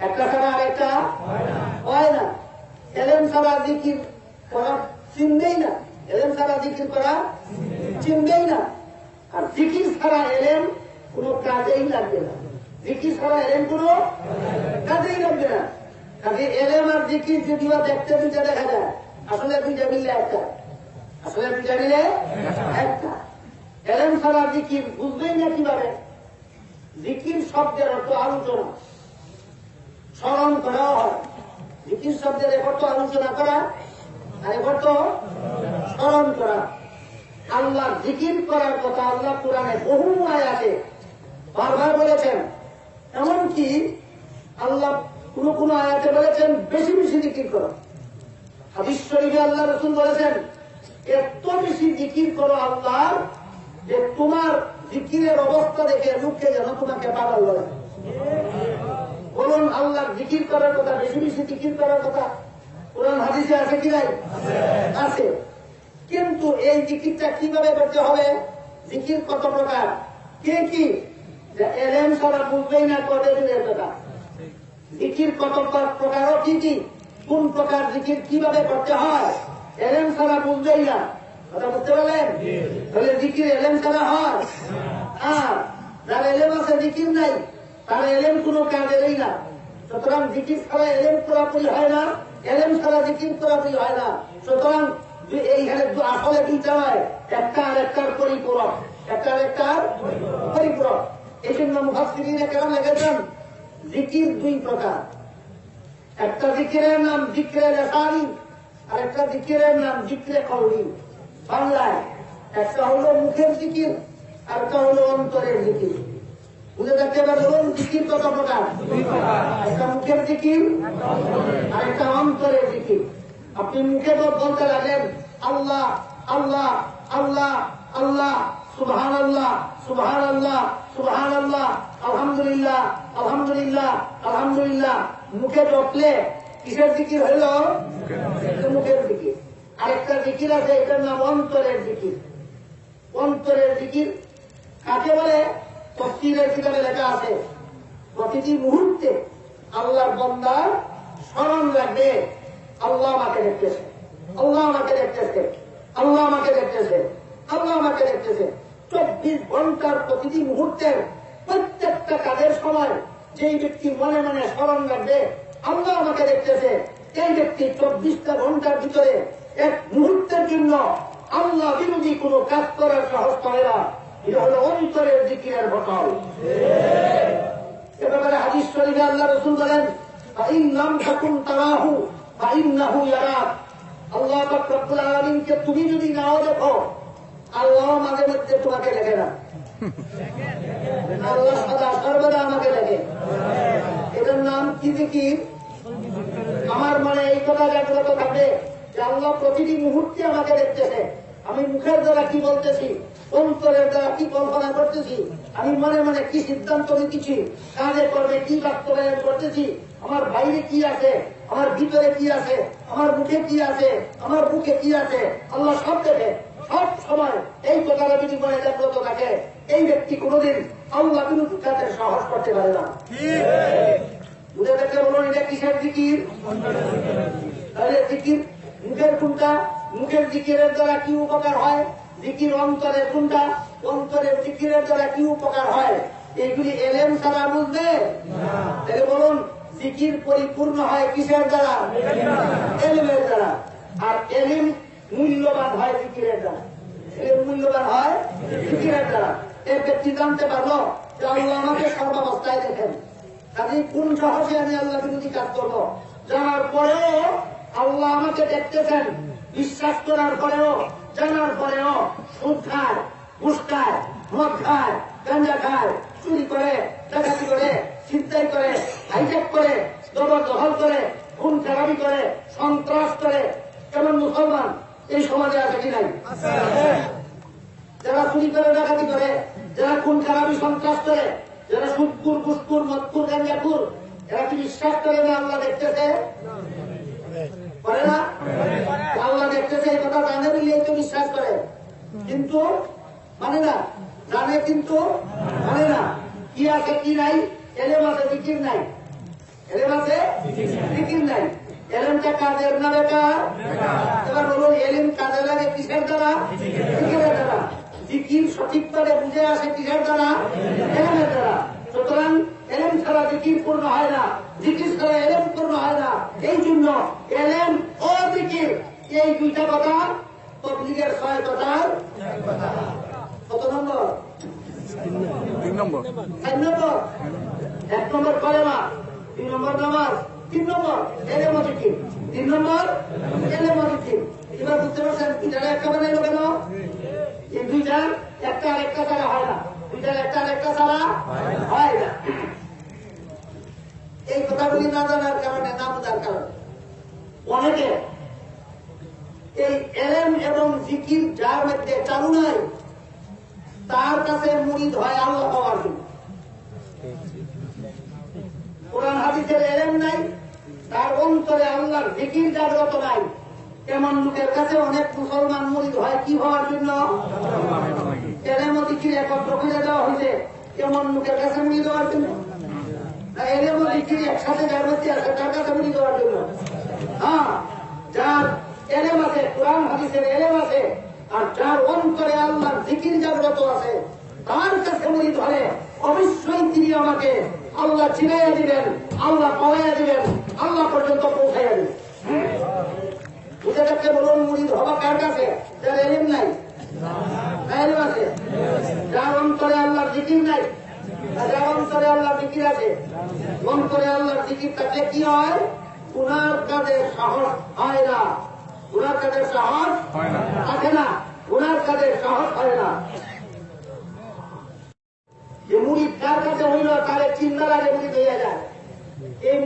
একটা ছাড়া আরেকটা হয় না। এলেম ছাড়া জিকির করা চিনবেই না, এলেম ছাড়া জিকির করা চিনবেই না। আর জিকির ছাড়া এলেম কোনো কাজেই লাগবে না, জিকির ছাড়া এলেম কোনো কাজেই লাগবে না। কাজে এলেম আর জিকির যদিও দেখতে দুইটা দেখা যায়, আসলে দুইটা মিললে একটা, আসলে দুইটা মিলে একটা। এলেম ছাড়া জিকির বুঝবেই না কিভাবে? জিকির শব্দের অর্থ আলোচনা, স্মরণ করাও হয়। জিকির শব্দের এক অর্থ আলোচনা করা, আর এক অর্থ স্মরণ করা। আল্লাহ জিকির করার কথা আল্লাহ কোরআনে বহু আয়াতে বারবার বলেছেন। এমনকি আল্লাহ কোন কোন আয়াতে বলেছেন বেশি বেশি জিকির করো। হাদিস শরীফে আল্লাহ রাসূল বলেছেন এত বেশি জিকির করো আল্লাহ যে তোমার জিকিরের অবস্থা দেখে লোককে যেন তোমাকে পাগল বলে। বলুন আল্লাহ জিকির করার কথা, বেশি বেশি জিকির করার কথা কোরআন হাদিসে আছে কি নাই? আছে। কিন্তু এই জিকিরটা কিভাবে করতে হবে? জিকির কত প্রকার, কে কি এলেম ছাড়া বুঝবেই না কবে দূরের কথা। জিকির কত প্রকারও কি কি, কোন প্রকার জিকির কিভাবে করতে হয় এলেম ছাড়া বুঝবেই না। কথা বুঝতে পারলেন? তাহলে জিকির এলেম ছাড়া হয়, আর যার এলেম আছে জিকির নাই তার এলেম কোনো কাজেরই না। সুতরাং জিকির ছাড়া এলেম পুরাপুরি হয় না, এলেম ছাড়া জিকির পুরাপুরি হয় না। সুতরাং এইখানে আসলে দুইটা হয়, একটা আর একটার পরিপূরক, একটা আর একটার পরিপূরক। এই জন্য মুফাসসিরিনে কেরাম লিখেছেন জিকির দুই প্রকার। একটা জিকিরের নাম জিকরে লিসানি, আর একটা জিকিরের নাম জিকরে কওলি। বাংলায় একটা হলো মুখের জিকির, আর একটা হলো অন্তরের জিকির। বুঝে থাকতে পারবেন জিকির কত প্রকার? একটা মুখের জিকির আর একটা অন্তরের জিকির। আপনি মুখে তো বলতে লাগেন আল্লাহ আল্লাহ আল্লাহ আল্লাহ, সুবহান আল্লাহ সুবহান আল্লাহ সুবহান আল্লাহ, আলহামদুলিল্লাহ আলহামদুলিল্লাহ আলহামদুলিল্লাহ। মুখে ডকলে কিসের জিকির হইল? মুখের জিকির। আরেকটা জিকির আছে, এটার নাম অন্তরের জিকির। অন্তরের জিকির কাকে বলে? তাফসীরের কিতাবে লেখা আছে প্রতিটি মুহূর্তে আল্লাহর বান্দার স্মরণ রাখবে আল্লাহ আমাকে দেখতেছে, আল্লাহ আমাকে দেখতেছে, আল্লাহ আমাকে দেখতেছে, আল্লাহ আমাকে দেখতেছে। 24 ঘন্টার প্রতিটি মুহূর্তের প্রত্যেকটা কাজের সময় যেই ব্যক্তি মনে মনে স্মরণ রাখবে আল্লাহ আমাকে দেখতেছে, এই ব্যক্তি 24টা ঘন্টার ভিতরে এক মুহূর্তের জন্য আল্লাহ বিরোধী কোন কাজ করার সাহস পায় না। এটা হলো অন্তরের জিকিরের ফসল। এ ব্যাপারে হাদিস শরীফে আল্লাহ রাসূল বলেন ফাইন লাম তাকুন তারাহু ফাইন্নাহু ইয়ারাক। আল্লাহ পাক রব্বুল আলামিনকে তুমি যদি নাও দেখো, আল্লাহ মাঝে মধ্যে তোমাকে দেখে না, আল্লাহ সদা সর্বদা আমাকে দেখে। এটার নাম কি জিকির? আমার মনে এই কথা জাগ্রত থাকবে যে আল্লাহ প্রতিটি মুহূর্তে আমাকে দেখতেছে। আমি মুখের দ্বারা কি বলতেছি, অন্তরের দ্বারা কি কল্পনা করতেছি, আমি মনে মনে কি সিদ্ধান্ত নিতেছি, কাজে করবে কি বাস্তবায়ন করতেছি, আমার বাইরে কি আছে, আমার ভিতরে কি আছে, আমার মুখে কি আছে, আমার বুকে কি আছে, আল্লাহ সব দেখে সব সময়। এই কথাটা যদি মনে জাগ্রত থাকে, এই ব্যক্তি কোনোদিন আল্লাহ বিরোধী কাজের সাহস করতে পারে না। বুঝে দেখে বলুন এটা কিসের জিকির? তাহলে জিকির মুখের কোনটা? মুখের জিকিরের দ্বারা কি উপকার হয়? জিকির অন্তরের কোনটা? অন্তরের জিকিরের দ্বারা কি উপকার হয়? এইগুলি এলেম ছাড়া বুঝবে? তাহলে বলুন জিকির পরিপূর্ণ হয় কিসের দ্বারা? এলেমের দ্বারা। আর এলিম মূল্যবান হয় জিকিরের দ্বারা, এলিম মূল্যবান হয় জিকিরের দ্বারা। এই ব্যক্তি জানতে পারলো যে আল্লাহ আমাকে সর্বাবস্থায় দেখেন, কাজে কোন সাহসে আমি আল্লাহ বিরোধী কাজ করবো। জানার পরেও আল্লাহ আমাকে দেখতেছেন, বিশ্বাস করার পরেও জানার পরেও সুদ খায়, ঘুষ খায়, মদ খায়, গাঁজা খায়, চুরি করে, ডাকাতি করে, ছিনতাই করে, হাইজ্যাক করে, জবরদখল করে, খুন খারাপি করে, সন্ত্রাস করে, কেমন মুসলমান এই সমাজে আছে কি নাই? যারা চুরি করে, ডাকাতি করে, যারা খুন খারাপি সন্ত্রাস করে, যারা সুদকুর, ঘুষখোর, মদখোর, গাঁজাখোর, এরা কি বিশ্বাস করে না আল্লাহ দেখতেছে? করে না? আল্লাহ দেখতেছে এই কথা জানে বলেই তো বিশ্বাস করে, কিন্তু মানে না, জানে কিন্তু মানে না। কি আছে কি নাই? এলেম আছে, জিকির নাই। এলেম আছে, জিকির নাই। এলেমটা কাজের না বেকার? এবার বলুন, এলেম কাজে লাগে কিসের দ্বারা? জিকিরের দ্বারা। জিকির সঠিকভাবে বুঝে আসে কিসের দ্বারা? এলেমের দ্বারা। সুতরাং এলেম ছাড়া জিকির পূর্ণ হয় না, জিকির ছাড়া এলেম পূর্ণ হয় না। এই জন্য এলেম ও জিকির এই দুইটা কথা তবলিগের 6 কথার কত নম্বর? 3 নম্বর। 4 নম্বর। 1 নম্বর কলেমা, 2 নম্বর নামাজ, 3 নম্বর এলেম ও জিকির, 3 নম্বর এলেম ও জিকির। এবার বুঝতে পারছেন দুইটার একটা বানাইলো কেন? এই দুইটার একটা আরেকটা ছাড়া হয় না, দুইটার একটা আরেকটা ছাড়া হয় না। এই কথাগুলি না জানার কারণে, না বোঝার কারণে অনেকে এই এলেম এবং জিকির যার মধ্যে চালু নাই, তার কাছে মুরিদ হয় আল্লাহ পাওয়ার জন্য। কোরআন হাদিসের এলেম নাই, তার অন্তরে আল্লাহর জিকির জাগ্রত নাই, এমন লোকের কাছে অনেক মুসলমান মুরিদ হয় কি হওয়ার জন্য? এলেম ও জিকির একত্র করে দেওয়া হয়েছে এমন লোকের কাছে মুরিদ হওয়ার জন্য। এলেম ও জিকির একসাথে যার মধ্যে আছে তার কাছে মুরিদ হওয়ার জন্য। হ্যাঁ, যার এলেম আছে, কোরআন হাদিসের এলেম আছে, আর যার অন্তরে আল্লাহর জিকির জাগ্রত আছে, তার কাছে মুরিদ হলে অবশ্যই তিনি আমাকে আল্লাহ চিনাইয়া দিবেন, আল্লাহ পাওয়াইয়া দিবেন, আল্লাহ পর্যন্ত পৌঁছাইয়া দিবেন। বুঝে থাকতে বলুন, মুরিদ হবা কার কাছে? যার এলেম নাই, এলেম আছে, যার অন্তরে আল্লাহর জিকির নাই, যার অন্তরে আল্লাহর জিকির আছে। অন্তরে আল্লাহর জিকির থাকলে কি হয়? গুনার কাজের সাহস হয় না, গুনার কাজের সাহস থাকে না, গুনার কাজের সাহস হয় না। যে মুরিদ কার কাছে হইল তারে চিন্তার আগে মুরিদ হইয়া যায়। এই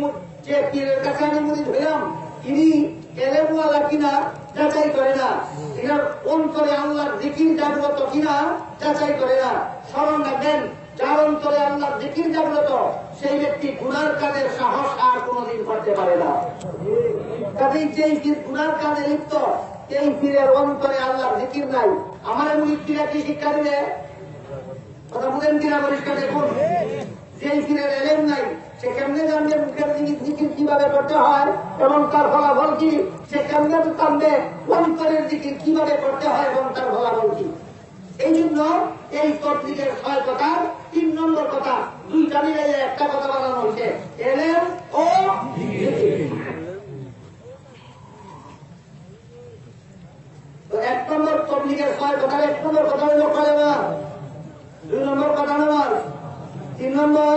যে পীরের কাছে আমি মুরিদ হইলাম, তিনি এলেমওয়ালা কিনা যাচাই করে না, এনার অন্তরে আল্লাহর জিকির জাগ্রত কিনা যাচাই করে না। স্মরণ রাখবেন, যার অন্তরে আল্লাহর জিকির জাগ্রত সেই ব্যক্তি গুনার কাজের সাহস আর কোনদিন করতে পারে না। কাজেই যেই পীর গুনার কাজে লিপ্ত, এই পীরের অন্তরে আল্লাহর জিকির নাই। আমার মুরিদরা কি শিক্ষা দিলে? কথা বলেন কিনা পরিষ্কার দেখুন। যেই পীরের এলেম নাই, সে কেমনে জানবে মুখের জিকির কিভাবে করতে হয় এবং তার ফলাফল কি? সে কেমনে জানবে অন্তরের জিকির কিভাবে করতে হয় এবং তার ফলাফল কি? এই জন্য এই তবলিগের 6 কথার 3 নম্বর কথা, দুইটা মিলে একটা কথা বানানো হয়েছে, এলেম ও জিকির। তো 1 নম্বর তবলিগের 6 কথার 1 নম্বর কথা হইল কলেমা, 2 নম্বর কথা নামাজ, 3 নম্বর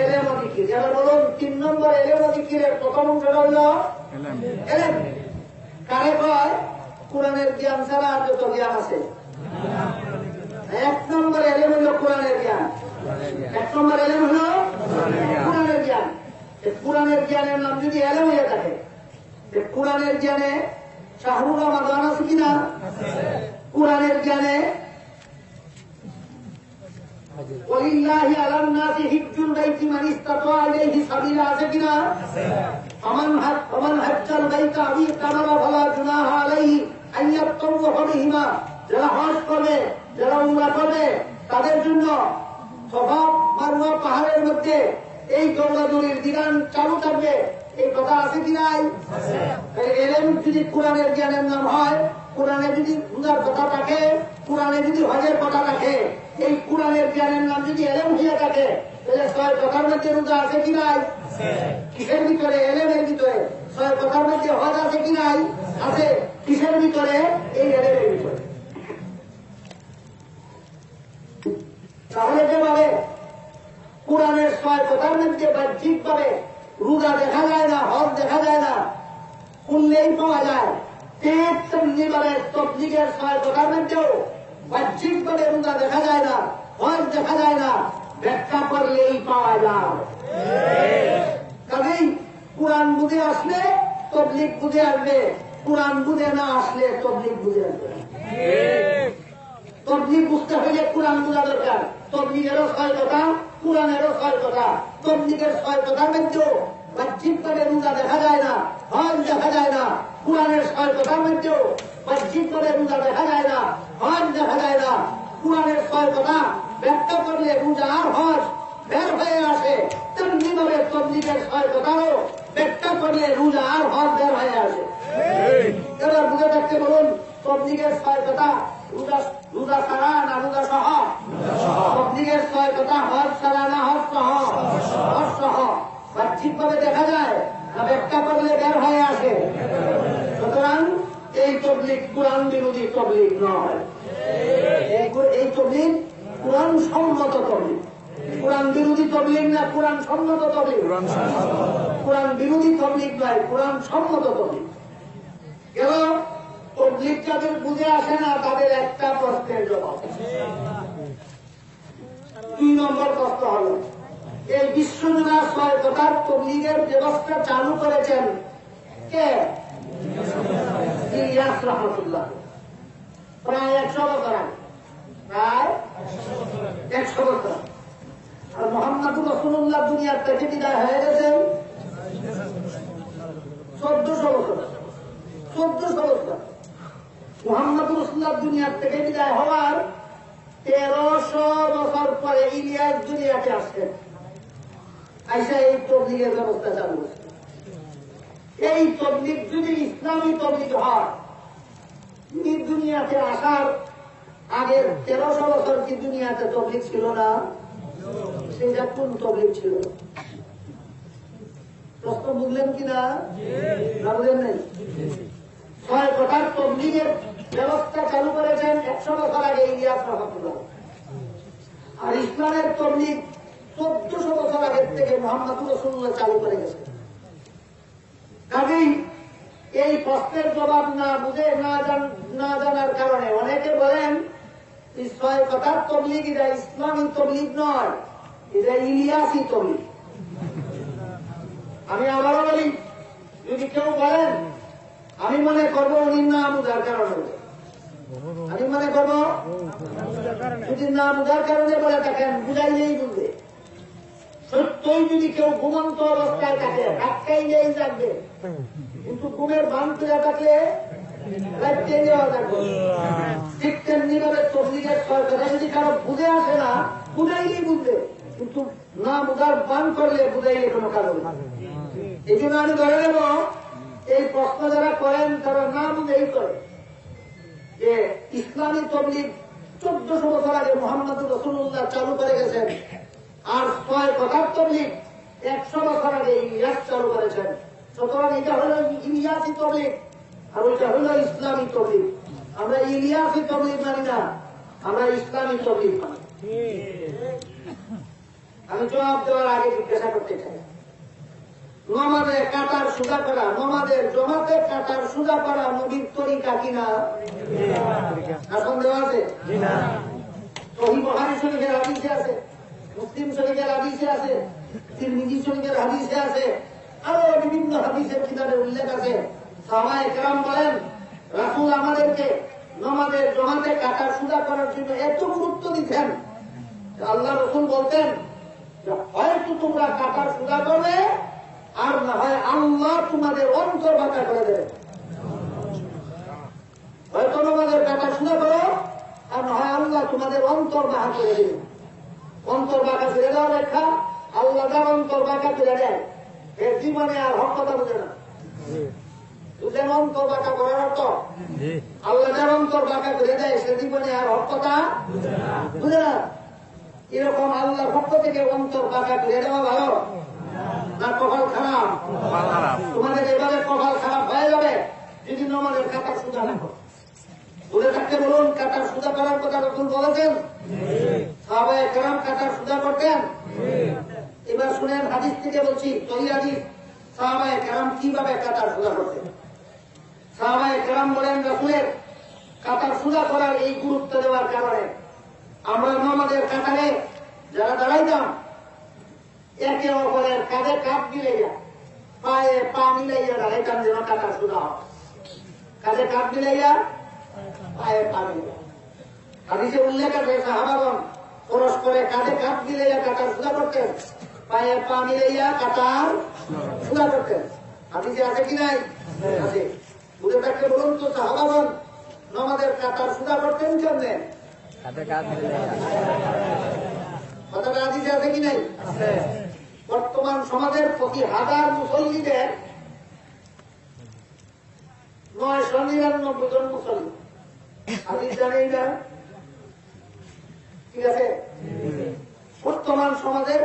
এলেম ও জিকির। এবার বলুন 3 নম্বর এলেম ও জিকিরের প্রথম অংশটা হইল এলেম। কারে কয়? কোরআনের জ্ঞান ছাড়া আর যত জ্ঞান আছে। 1 নম্বর এলেম হইল কোরআনের জ্ঞান। 1 নম্বর এলেম হইল কোরআনের জ্ঞান। কোরআনের জ্ঞানের নাম যদি এলেম হয়ে থাকে, কোরআনের জ্ঞানে শাহরুর রমাদান আছে কিনা? কোরআনের জ্ঞানে ওয়ালিল্লাহি আলান নাসি হিজ্জুল বাইতি মান ইসতাতা ইলাইহি সাবিলা আছে কিনা? ফামান হাজ্জাল বাইতা আবি কামারা ফালা জুনাহা আলাইহি আন ইয়াতাওয়াফা বিহিমা। যারা হজ করবে, যারা উমরা করবে, তাদের জন্য সফা মারওয়া পাহাড়ের মধ্যে এই দৌড়াদৌড়ির বিধান চালু থাকবে। এই কথা আছে কি নাই? এলেম যদি কোরআনের জ্ঞানের নাম হয়, কোরআনে যদি রোজার কথা থাকে, কোরআনে যদি হজের কথা থাকে, এই কোরআনের জ্ঞানের নাম যদি এলেম হয়ে থাকে, তাহলে 6 কথার মধ্যে রোজা আছে কি নাই? কিসের ভিতরে? এলেমের ভিতরে। 6 কথার মধ্যে হজ আছে কি নাই? আছে। কিসের ভিতরে? এই এলেমের ভিতরে। তাহলে যেভাবে কোরআনের 6 কথার মধ্যে বাহ্যিক ভাবে রোজা দেখা যায় না, হজ দেখা যায় না, উল্লেখ পাওয়া যায়, তেমনি ভাবে তবলিগের 6 কথার মধ্যেও বাহ্যিক ভাবে রোজা দেখা যায় না, হজ দেখা যায় না, ব্যাখ্যা করলেই পাওয়া যায়। কাজেই কোরআন বুঝে আসলে তবলিগ বুঝে আসবে, কোরআন বুঝে না আসলে তবলিগ বুঝে আসবে। তবলিগ বুঝতে হলে কোরআন বোঝা দরকার। তবলিগেরও 6 কথা, কোরআনেরও 6 কথা। তবলিগের 6 কথার মধ্যে বাহ্যিকভাবে রোজা দেখা যায় না, হজ দেখা যায় না। কোরআনের 6 কথার মধ্যে বাহ্যিকভাবে রোজা দেখা যায় না, হজ দেখা যায় না। কোরআনের 6 কথা ব্যাখ্যা করলে রোজা আর হজ বের হয়ে আসে, তেমনি ভাবে তবলিগের 6 কথাও ব্যাখ্যা করলে রোজা আর হজ বের হয়ে আসে। এবার বুঝে থাকতে বলুন, তবলিগের 6 কথা রোজা ছাড়া না রোজা সহ? তবলিগের 6 কথা হজ ছাড়া না হজ সহ? হজ সহ। বাহ্যিক ভাবে দেখা যায় না ব্যাখ্যা করলে বের হয়ে আসে। সুতরাং এই তবলিগ কোরআন বিরোধী তবলিগ নয়, এই তবলিগ কোরআন সম্মত তবলিগ। কোরআন বিরোধী তবলিগ না, কোরআন সম্মত তবলিগ। কোরআন বিরোধী তবলিগ নয়, কোরআন সম্মত তবলিগ। কেন তবলিগ যাদের বুঝে আসে না তাদের একটা প্রশ্নের জবাব। 2 নম্বর প্রশ্ন হল, এই বিশ্বজোড়া 6 কথার তবলিগের ব্যবস্থা চালু করেছেন কে? ইলিয়াস রহমতুল্লাহ। প্রায় 100 বছর আগে, প্রায় 100 বছর। আর মোহাম্মদুর রাসূলুল্লাহ দুনিয়ার থেকে বিদায় হয়ে গেছেন 1400 বছর। 1400 বছর। মোহাম্মদুর রাসূলুল্লাহ দুনিয়ার থেকে বিদায় হওয়ার 1300 বছর পরে ইলিয়াস দুনিয়াতে আসছেন। আইসা এই তবলিগের ব্যবস্থা চালু হয়েছে। এই তবলিগ যদি ইসলামী তবলিগ হয়, এই দুনিয়াতে আসার আগের 1300 বছর কি দুনিয়াতে তবলিগ ছিল না? সেটা কোন তবলিগ ছিল? প্রশ্ন বুঝলেন কিনা? না বুঝলেন নাই? 6 কথার তবলিগের ব্যবস্থা চালু করেছেন 100 বছর আগে ইলিয়াস রহমতুল্লাহ। আর ইসলামের তবলিগ 1400 বছর আগের থেকে মুহাম্মদুর রাসূলুল্লাহ চালু করে গেছে। কাজেই এই প্রশ্নের জবাব না বুঝে না জানার কারণে অনেকে বলেন 6 কথার তবলিগ এটা ইসলামী তবলিগ নয়, এটা ইলিয়াসী তবলিগ। আমি আবারও বলি, যদি কেউ বলেন আমি মনে করবো উনি না বুঝার কারণে, আমি মনে করবো যদি না বুঝার কারণে বলে থাকেন, বুঝাইলেই বুঝবে। সত্যই যদি কেউ ঘুমন্ত অবস্থায় থাকে ধাক্কাইলেই থাকবে, কিন্তু ঘুমের বান তুলে থাকলে রাখতেই দেওয়া থাকবে। ঠিক তেমনি ভাবে তবলিগের 6 কথা যদি কারো বুঝে আসে না, বুঝাইলেই বুঝবে, কিন্তু না বুঝার বান করলে বুঝাইলে কোনো কাজ হবে না। এই জন্য আমি ধরে নেব এই প্রশ্ন যারা করেন তারা না বুঝেই করে যে ইসলামী তবলিগ 1400 বছর আগে মুহাম্মদুর রাসূলুল্লাহ চালু করে গেছেন, আর 6 কথার তবলিগ 100 বছর আগে ইলিয়াস চালু করেছেন। সুতরাং এটা হল ইলিয়াসী তবলিগ, আর ওইটা হল ইসলামী তবলিগ। আমরা ইলিয়াসী তবলিগ মানি না, আমরা ইসলামী তবলিগ মানি। আমি জবাব দেওয়ার আগে জিজ্ঞাসা করতে চাই, নমাজে কাতার সুজা করা, নমাজের জমাতে কাতার সুজা করা নবীর তরিকা কিনা? সন্দেহ আছে? সহিহ বুখারী শরীফের হাদিসে আছে, মুসলিম শরীফের হাদিসে আছে, তিরমিজি শরীফের হাদিসে আছে, আরো বিভিন্ন হাদিসের কিতাবে উল্লেখ আছে। সাহাবায়ে কেরাম বলেন, রাসূল আমাদেরকে নমাজের জমাতে কাতার সুজা করার জন্য এত গুরুত্ব দিতেন, আল্লাহ রাসূল বলতেন হয়তো তোমরা কাতার সুজা করবে, আর না হয় আল্লাহ তোমাদের অন্তর বাঁকা করে দেবে। হয়তো নমাজের কাতার সুজা করো, আর না হয় আল্লাহ তোমাদের অন্তর বাঁকা করে দেবে। অন্তর বাঁকা করে দেওয়া লেখা, আল্লাহ যার অন্তর বাঁকা করে দেয় এর জীবনে আর হক কথা বুঝে না। বুঝলেন অন্তর বাঁকা করার অর্থ? আল্লাহ যার অন্তর বাঁকা করে দেয় সে জীবনে আর হক কথা বুঝে না। এরকম আল্লাহর পক্ষ থেকে অন্তর বাঁকা করে দেওয়া ভালো না কপাল খারাপ? তোমাদের এভাবে কপাল খারাপ হয়ে যাবে যদি নমাজের কাতার সুজা না করো। বলে থাকতে বলুন, কাতার সুজা করার কথা রাসূল বলেছেন, সাহাবায়ে কেরাম কাতার সুজা করতেন। এবার শুনেন হাদিস থেকে বলছি, সহিহ হাদিস, সাহাবায়ে কেরাম কিভাবে কাতার সুজা করতেন। সাহাবায়ে কেরাম বলেন রাসূলের কাতার সুজা করার এই গুরুত্ব দেওয়ার কারণে আমরা নামাজের কাতারে যারা দাঁড়াইতাম একে অপরের কাঁধে কাঁধ মিলাইয়া পায়ে পা মিলাইয়া দাঁড়াইতাম যেন কাতার সুদা হয়। কাঁধে কাঁধ মিলাইয়া পায়ে পা মিলাইয়া হাদিসে উল্লেখ আছে সাহাবাগণ পরস্পরে কাঁধে কাঁধ মিলাইয়া কাতার সুদা করতেন, পায়ে পা মিলাইয়া কাতার সুদা করতেন। হাদিসে আছে কি নাই? আছে। বুঝে থাকলে বলুন তো সাহাবাগণ নামাজের কাতার সুদা করতেন কেমনে? কথাটা হাদিসে আছে কি নাই? বর্তমান সমাজের প্রতি 1000 মুসল্লিদের 999 জন মুসল্লি হাদিস জানেই না। ঠিক আছে, বর্তমান সমাজের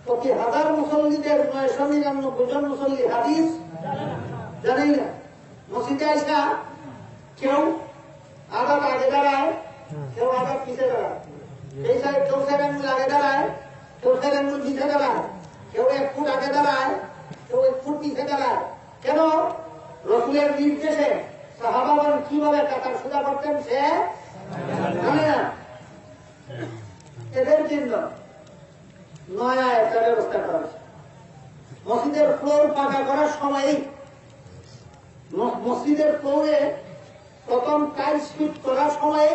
প্রতি 1000 মুসল্লিদের 999 জন মুসল্লি হাদিস জানেই না। মসজিদে আইসা কেউ আঘাত আগে দাঁড়ায়, কেউ আঘাত পিছিয়ে দাঁড়ায়, এই সাইড কেউ 7 আঙ্গুল আগে দাঁড়ায়, কেউ 7 আঙ্গুল পিছিয়ে দাঁড়ায়, কেউ 1 ফুট আগে দাঁড়ায়, কেউ 1 ফুট পিছিয়ে দাঁড়ায়। কেন? রসুলের নির্দেশে সাহাবাগণ কিভাবে কাতার সুদা করতেন সে জানে না। এদের জন্য নয়া একটা ব্যবস্থা করা হয়েছে। মসজিদের ফ্লোর পাকা করার সময় মসজিদের ফ্লোরে প্রথম টাইলস ফিট করার সময়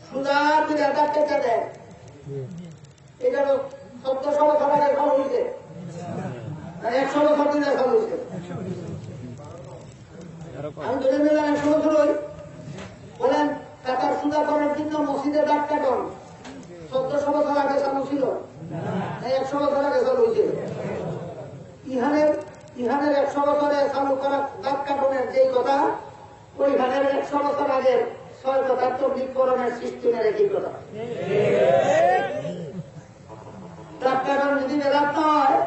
সুদা করে আধা কেটে দেয়। এটা 1400 বছর আগে ফল হয়েছে, 100 বছর দিনে ফল হয়েছে। আমি ধরে নিলাম 100 বছর হই। বলেন কাতার সুদা করার জন্য মসজিদে দাগ কাটন 1400 বছর আগে চালু ছিল, 100 বছর আগে চালু হয়েছে। ইহানের 100 বছরে চালু করা দাগ কাটনের যেই কথা, ওইখানের 100 বছর আগের 6 বিকরণের সিস্টেমের একই কথা। দাগ কাটন যদি বেদাত না হয়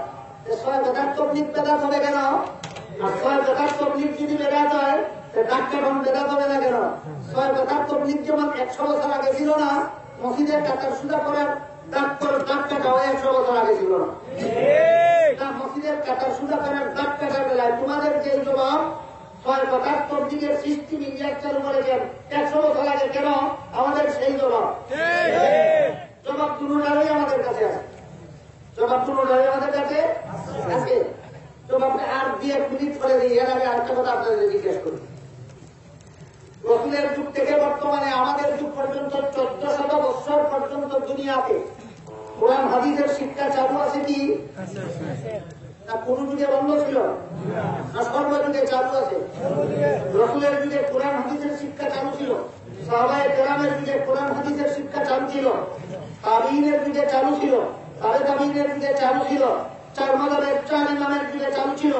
6 বেদাত হবে কেন? আর 6 যদি বেদাত হয় দাগ কাটন বেদাত হবে না কেন? 6 যেমন 100 বছর আগে ছিল না, মসজিদের কাতার সুদা করার দাগ কাটা হয় 100 বছর আগে ছিল না। মসজিদের কাতার সুদা করার দাগ কাটার বেলায় তোমাদের যে জবাব 6 সৃষ্টি বিন্যাস চালু করেছেন 100 বছর আগে কেন? আমাদের সেই জবাব দুটাই আমাদের কাছে আছে। জবাব দুটাই আমাদের কাছে আছে। জবাবটা আর দিয়ে মিনিট করে দিই। এর আগে আরেকটা কথা আপনাদের জিজ্ঞেস করি। রসুলের যুগ থেকে বর্তমানে আমাদের যুগ পর্যন্ত 1400 বছর পর্যন্ত দুনিয়াতে কোরআন হাদিসের শিক্ষা চালু আছে কি না? কোন যুগে বন্ধ ছিল না? সর্বযুগে চালু আছে। রসুলের যুগে কোরআন হাদিসের শিক্ষা চালু ছিল, সাহাবায়ে কেরামের যুগে কোরআন হাদিসের শিক্ষা চালু ছিল, তাবিঈনের যুগে চালু ছিল, তাবে তাবিঈনের যুগে চালু ছিল, 4 মাযহাবের 4 ইমামের যুগে চালু ছিল,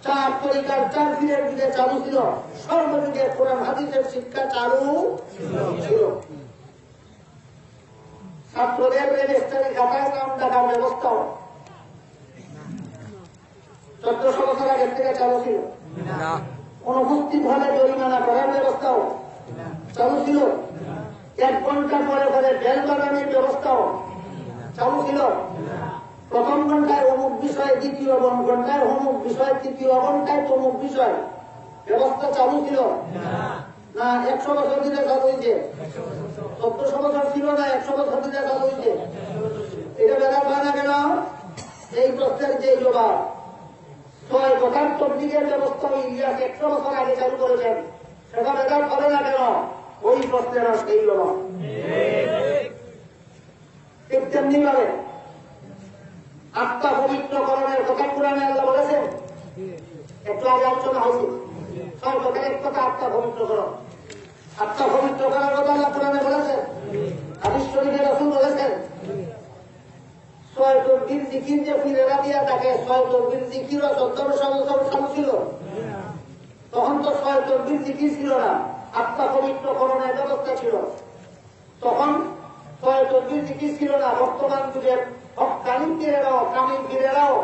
4 তরিকার 4 পীরের যুগে চালু ছিল। সর্বযুগে কোরআন হাদিসের শিক্ষা চালু ছিল। ছাত্রদের রেজিস্ট্রারি খাতায় নাম ডাকার ব্যবস্থাও 1400 বছর আগের থেকে চালু ছিল। অনুপস্থিত হলে জরিমানা করার ব্যবস্থাও চালু ছিল। 1 ঘন্টা পরে পরে বেল বাজানোর ব্যবস্থাও চালু ছিল। প্রথম ঘন্টায় অমুক বিষয়, দ্বিতীয় ঘন্টায় অমুক বিষয়, তৃতীয় ঘন্টায় তমুক বিষয় ব্যবস্থা চালু ছিল না? 100 বছর দিনে চালু হয়েছে। 1400 বছর ছিল না, 100 বছর দিনে চালু হয়েছে। এটা বেড়ার হয় না কেন? এই প্রশ্নের যে জবাব 6 তবলিগের ব্যবস্থা ইলিয়াস 100 বছর আগে চালু করেছেন, সেটা বেড়ার হবে না কেন? ওই প্রশ্নের সেই জবাব। ঠিক তেমনি ভাবে আত্মা পবিত্রকরণের কথা কোরআনে আল্লাহ বলেছেন। একটু আগে আলোচনা হয়েছে। সর্বকালের এক কথা আত্মা পবিত্রকরণ। আত্মা পবিত্র করার কথা আল্লাহ কোরআনে বলেছেন। হাদিস শরীফে রাসূল বলেছেন 6 তকবীর জিকির যে ফিরেরা দিয়া থাকে, 6 তকবীর জিকিরও 1400 বছর চালু ছিল। তখন তো 6 তকবীর জিকির ছিল না, আত্মা পবিত্রকরণের ব্যবস্থা ছিল। তখন 6 তকবীর জিকির ছিল না। বর্তমান যুগের কামিল পীরেরাও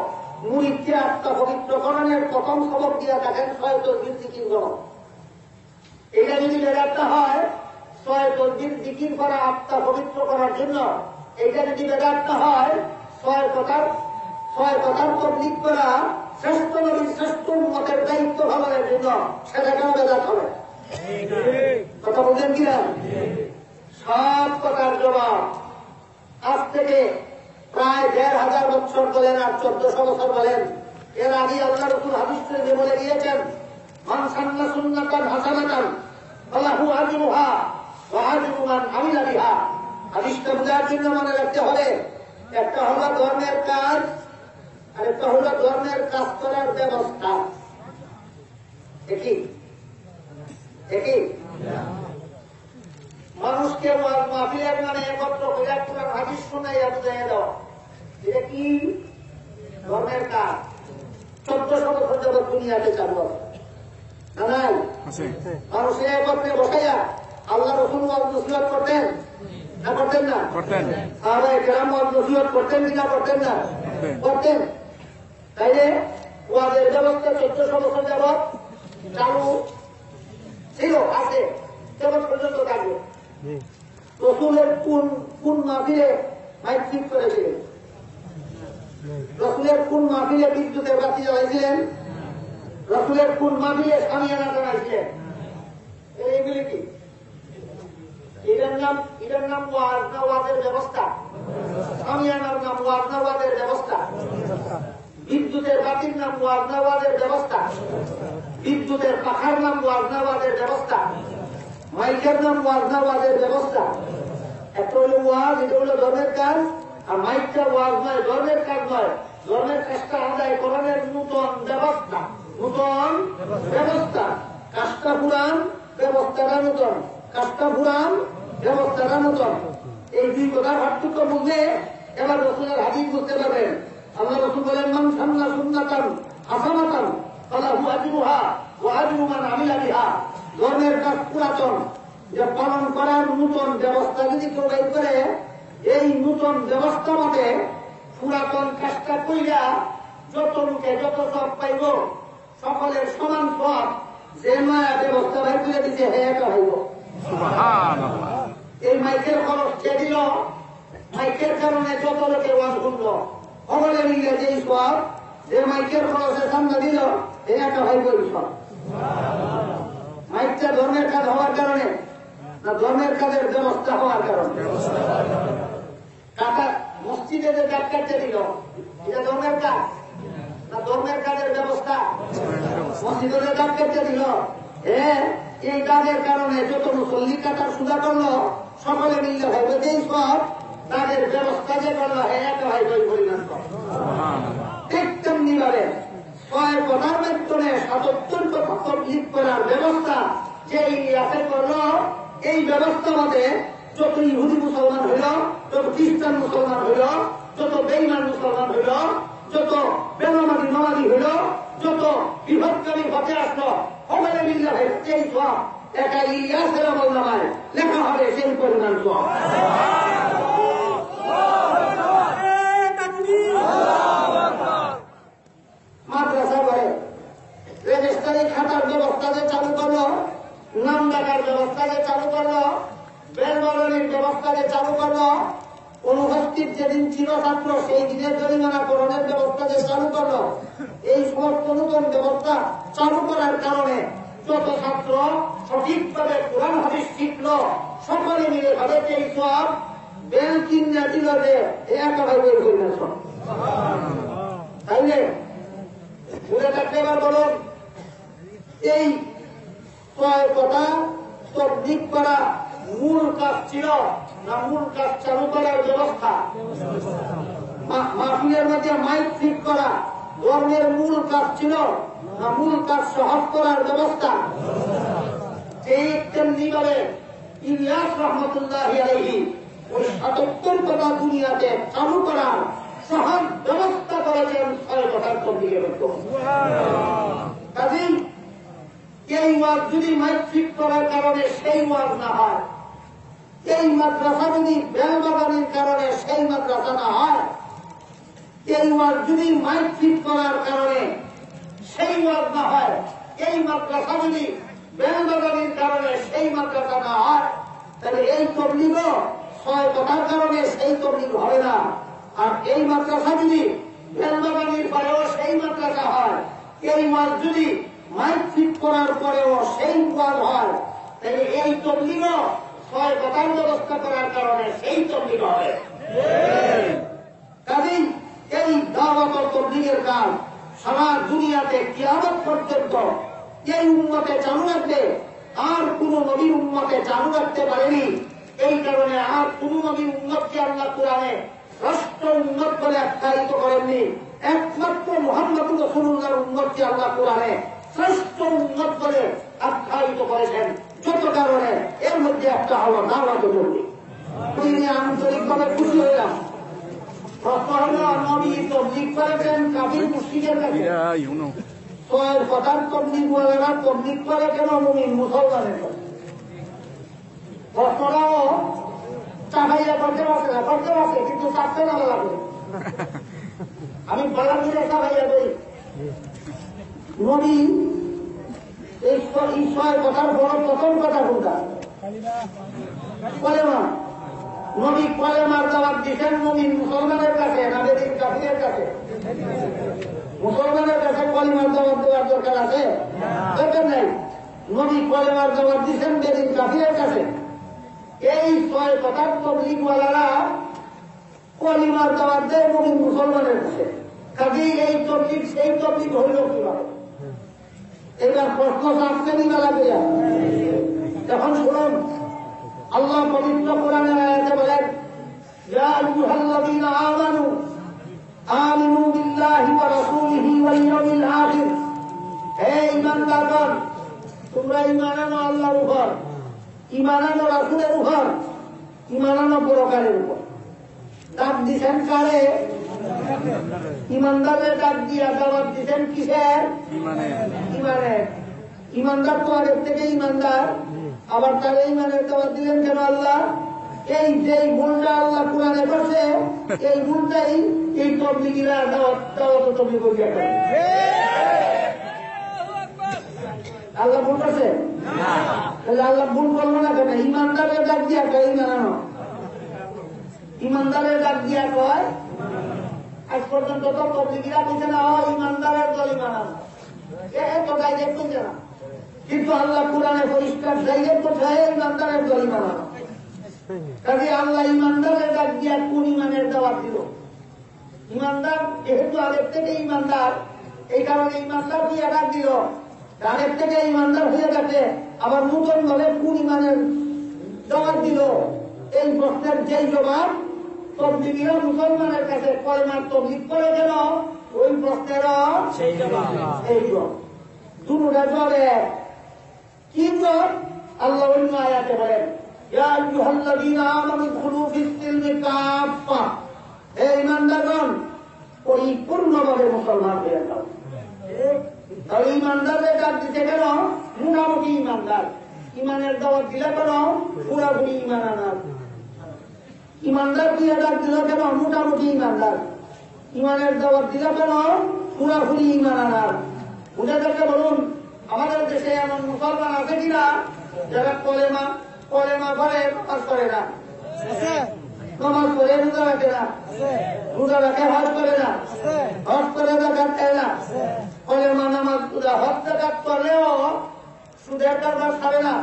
মুরিদকে আত্মা পবিত্রকরণের প্রথম সবক দিয়া থাকেন 6 তকবীর জিকির করো। এটা যদি বেদাতটা হয় 6 তকবীর জিকির করা আত্মা পবিত্র করার জন্য, এটা যদি বেদাতটা হয় 6 কথার তবলীগ করা শ্রেষ্ঠ নবীর শ্রেষ্ঠ উম্মতের দায়িত্ব পালনের জন্য, সেটাকেও বেদাত হবে। কথা বলছেন কিনা? সব কথার জবাব আজ থেকে প্রায় ১,৫০০ বছর বলেন আর ১৪০০ বছর বলেন, এর আগে আল্লাহ রাসূল হাদিস শরীফে বলে গিয়েছেন, মান সান্না সুন্নাতান হাসানাতান ফালাহু আজরুহা ওয়া আজরু মান আমিলা বিহা। হাদিসটা বোঝার জন্য মনে রাখতে হবে, একটা হলো ধর্মের কাজ আর একটা হলো ধর্মের কাজ করার ব্যবস্থা। একই একই মানুষকে মাহফিলের মানে একত্র করে পুরো হাদিস শোনাইয়া বুঝাইয়া দেওয়া, এটা কি ধর্মের কাজ। ১৪০০ বছর যাবৎ দুনিয়াতে চালু না নাই? মানুষের একত্রে বসাইয়া আল্লাহ রাসূল ওয়াজ নসিহত করতেন না করতেন না? সাহাবায়ে কেরাম ওয়াজ নসিহত করতেন কিনা করতেন না? করতেন। তাইলে ওয়াজের ব্যবস্থা ১৪০০ বছর যাবৎ চালু ছিল, আছে, কেমন পর্যন্ত থাকবে। রসুলের কোন মাহফিলে মাইক ঠিক করেছিলেন? রসুলের কোন মাহফিলে বিদ্যুতের বাতি জ্বালাইছিলেন? রসুলের কোন মাহফিলে সামিয়ানা জানাইছিলেন? এইগুলি কি এটার নাম ওয়াজ না ওয়াজের ব্যবস্থা? সামিয়ানার নাম ওয়াজ না ওয়াজের ব্যবস্থা? বিদ্যুতের বাতির নাম ওয়াজ না ওয়াজের ব্যবস্থা? বিদ্যুতের পাখার নাম ওয়াজ না ওয়াজের ব্যবস্থা? মাইকের নাম ওয়াজ না ওয়াজের ব্যবস্থা? একটা হলো ওয়াজ, এটা হলো ধর্মের কাজ, আর মাইকটা ওয়াজ নয়, ধর্মের কাজ নয়। ধর্মের কাজটা আদায় করানোর নূতন ব্যবস্থা, নূতন ব্যবস্থা। কাজটা পুরান, ব্যবস্থাটা নূতন। কাজটা পুরান, ব্যবস্থাটা নূতন। এই দুই কথার পার্থক্য বুঝলে এবার রসুলের হাদিস বুঝতে পারবেন। আল্লাহ রাসূল বলেন, মান সান্না সুন্নাতান হাসানাতান ফালাহু আজরুহা ওয়া আজরু মান আমিলা বিহা। ধর্মের কাজ পুরাতন, যে পালন করার নূতন ব্যবস্থা যদি কেউ বের করে, এই নূতন ব্যবস্থা মতে পুরাতন কাজটা কইরা যত লোকে যত সব পাইব, সকলের সমান সব, যে মায়া ব্যবস্থা বের করে দিতে হে একা হইব। এই মাইকের খরচ কে দিল? মাইকের কারণে যত লোকে ওয়াজ শুনল, সকলে মিলে যেই সব, যে মাইকের খরচে সামনে দিল, হে একা হইব। সব মাইকটা ধর্মের কাজ হওয়ার কারণে না ধর্মের কাজের ব্যবস্থা হওয়ার কারণে? কাটা মসজিদে যে গাছ কাটতে দিল, এটা ধর্মের কাজ না ধর্মের কাজের ব্যবস্থা? মসজিদে যে গাছ কাটতে দিল, এই কাজের কারণে যত মুসল্লি কাটার সুদা করলো, সকলে মিলে হবে যেই সব, তাদের ব্যবস্থা যে করলো, একা হয় ওই পরিমাণ। ঠিক তেমনি ভাবে ৬ কথার বেতনে ৭৭ কথা তবলিগ করার ব্যবস্থা যে ইলিয়াসে করল, এই ব্যবস্থা মতে যত ইহুদি মুসলমান হইল, যত খ্রিস্টান মুসলমান হইল, যত বেঈমান মুসলমান হইল, যত বেনামাজি নামাজি হইল, যত বিভৎকারী হতে আসলো, সকলে মিল্লা হয়ে সেই সব একা ইলিয়াসের আমলনামায় লেখা হবে সেই পরিমাণ সব। মাদ্রাসা করে রেজিস্ট্রারি খাতার ব্যবস্থা যে চালু করলো, নাম ডাকার ব্যবস্থা যে চালু করলো, বেলবাড়ির ব্যবস্থা যে চালু করলো, অনুপস্থিত যেদিন ছিল ছাত্র সেই দিনের জরিমানা করণের ব্যবস্থা যে চালু করলো, এই সমস্ত নতুন ব্যবস্থা চালু করার কারণে যত ছাত্র সঠিকভাবে কোরআন হাদিস শিখল, সকলে মিলে ভাবে এই সব বেল কিনা দিল যে একেবারে বের করে না সব। তাইলে ঘুরে থাকতে এবার বলুন, এই ৬ কথা তবলিগ করা মূল কাজ ছিল না মূল কাজ চালু করার ব্যবস্থা? মাহফিলের মধ্যে মাইক ঠিক করা ধর্মের মূল কাজ ছিল না মূল কাজ সহজ করার ব্যবস্থা? এই তেমনি বলে ইলিয়াস রহমতুল্লাহি আলাইহি ওই ৭৭ কথা দুনিয়াতে চালু করার সহজ ব্যবস্থা করেছেন ৬ কথার তবলিগের মধ্যে। কাজেই এই ওয়াজ যদি মাইক ঠিক করার কারণে সেই ওয়াজ না হয়, এই মাদ্রাসা যদি বেল বাগানের কারণে সেই মাদ্রাসা না হয়, এই ওয়াজ যদি মাইক ঠিক করার কারণে সেই ওয়াজ না হয়, এই মাদ্রাসা যদি বেল বাগানের কারণে সেই মাদ্রাসা না হয়, তাহলে এই তবলিগও ৬ কথার কারণে সেই তবলিগ হবে না। আর এই মাদ্রাসা যদি বেল বাগানের পরেও সেই মাদ্রাসা হয়, এই ওয়াজ যদি মাইক ঠিক করার পরেও সেই ওয়াজ হয়, তাহলে এই তবলিগও ছয় কথার ব্যবস্থা করার কারণে সেই তবলিগ হবে। কাজেই এই দাওয়াত ও তবলিগের কাজ সারা দুনিয়াতে কিয়ামত পর্যন্ত এই উম্মতে চালু রাখবে, আর কোন নবীর উম্মতে চালু রাখতে পারেনি। এই কারণে আর কোন নবীর উম্মতকে আল্লাহ কোরআনে রাষ্ট্র উম্মত বলে আখ্যায়িত করেননি। একমাত্র মুহাম্মদুর রাসূলুল্লাহর উম্মতকে আল্লাহ কোরআনে শ্রেষ্ঠ উম্মত বলে আখ্যায়িত করেছেন। যত কারণে এর মধ্যে একটা হল দাওয়াত ও তবলিগ। তিনি আন্তরিকভাবে খুশি হইলাম। প্রশ্ন হল, নবী তবলিগ করেছেন কাফির মুশরিকের কাছে, Yeah, you know. ছয়ের কথার তবলিগ ওয়ালারা তবলিগ করে কেন মুমিন মুসলমানের কাছে? প্রশ্নটাও চাপাইয়া করতে পারছে কিন্তু চাপতে না লাগবে। আমি বলার দিলে চাপাইয়া দেই নবী এই ছয় কথার বড় প্রথম কথা কোনটা? কলেমা। নবী কলেমার দাওয়াত দিচ্ছেন মুমিন মুসলমানের কাছে না বেদিন কাফিরের কাছে? মুসলমানের কাছে কলেমার দাওয়াত দেওয়ার দরকার আছে? দরকার নাই। নবী কলেমার দাওয়াত দিচ্ছেন বেদিন কাফিরের কাছে। এই ছয় কথার তবলিগওয়ালারা কলেমার দাওয়াত দেয় মুমিন মুসলমানের কাছে। কাজেই এই তবলিগ সেই তবলিগ হইল কিভাবে? এবার প্রশ্ন আসতে দিবা লাগে। এখন শুনুন, আল্লাহ পবিত্র কোরআনের আয়াতে বলেন, ইয়া আইয়ুহাল্লাযীনা আমানু আমিনু বিল্লাহি ওয়া রাসূলিহি ওয়াল ইয়াউমিল আখির। হে ঈমানদারগণ, তোমরা ঈমান আনো আল্লাহর উপর, ঈমান আনো রাসূলের উপর, ঈমান আনো পরকালের উপর। ডাক দিছেন কারে? ঈমানদারের ডাক দিয়া দাওয়াত দিছেন কিসের? ঈমানের। ঈমানদার তো আগের থেকে ঈমানদার, আবার তারা ঈমানের দাওয়াত দিলেন কেন আল্লাহ? এই যে ভুলটা আল্লাহ কোরআনে করছে, এই ভুলটাই এই তবলিগীরা দাওয়াত তবলিগ করিয়া করে। আল্লাহ ভুল করছে? তাহলে আল্লাহ ভুল করলো না কেন? ঈমানদারের ডাক দিয়া কয় ঈমান আনো, ঈমানদারের ডাক দিয়া কয়। আজ পর্যন্ত তো তবলিগীরা বলছে না ঈমানদারের দল ঈমান আনো, তো ডাইরেক্ট বলছে না। কিন্তু আল্লাহ কোরআনে পরিষ্কার ডাইরেক্ট কোথায়? ঈমানদারের দল ঈমান আনো। কাজে আল্লাহ ঈমানদারের ডাক দিয়া কোন ঈমানের দাওয়াত দিল? ঈমানদার যেহেতু আগের থেকে ঈমানদার, এই কারণে ঈমানদার দিয়ে ডাক দিল। আগের থেকে ঈমানদার হয়ে গেছে, আবার নতুন ভাবে কোন ঈমানের দাওয়াত দিল? এই প্রশ্নের যেই জবাব তবলিগীরা মুসলমানের কাছে কলেমার তবলিগ করে গেল, ওই প্রশ্নের সেই জবাব এই জবাব দুটা জবাবে কি জবাব? আল্লাহ অন্য আয়াতে বলেন, ইয়া আইয়ুহাল্লাযীনা আমানু দুখুলু ফিস-সিলমি কাফা। হে ঈমানদারগণ, পরিপূর্ণভাবে মুসলমান হয়ে যাও। তাহলে ঈমানদারের ডাক দিতে গেল মোটামুটি ঈমানদার, ঈমানের দাওয়াত দিলে কেন পুরাপুরি ঈমান আনার? ঈমানদার দিয়ে ডাক দিল কেন মোটামুটি ঈমানদার? ঈমানের দাওয়াত দিলে কেন পুরাপুরি ঈমান আনার? ওদেরকে বলুন, আমাদের দেশে এমন মুসলমান আছে কিনা যারা কলেমা করে নামাজ করে না, নামাজ করে রোজা রাখে না, রোজা রাখে হজ করে না, হজ করে জাকাত দেয় না, কলেমা নামাজ হজ জাকাত করলেও সুদের কারবার ছাড়ে না,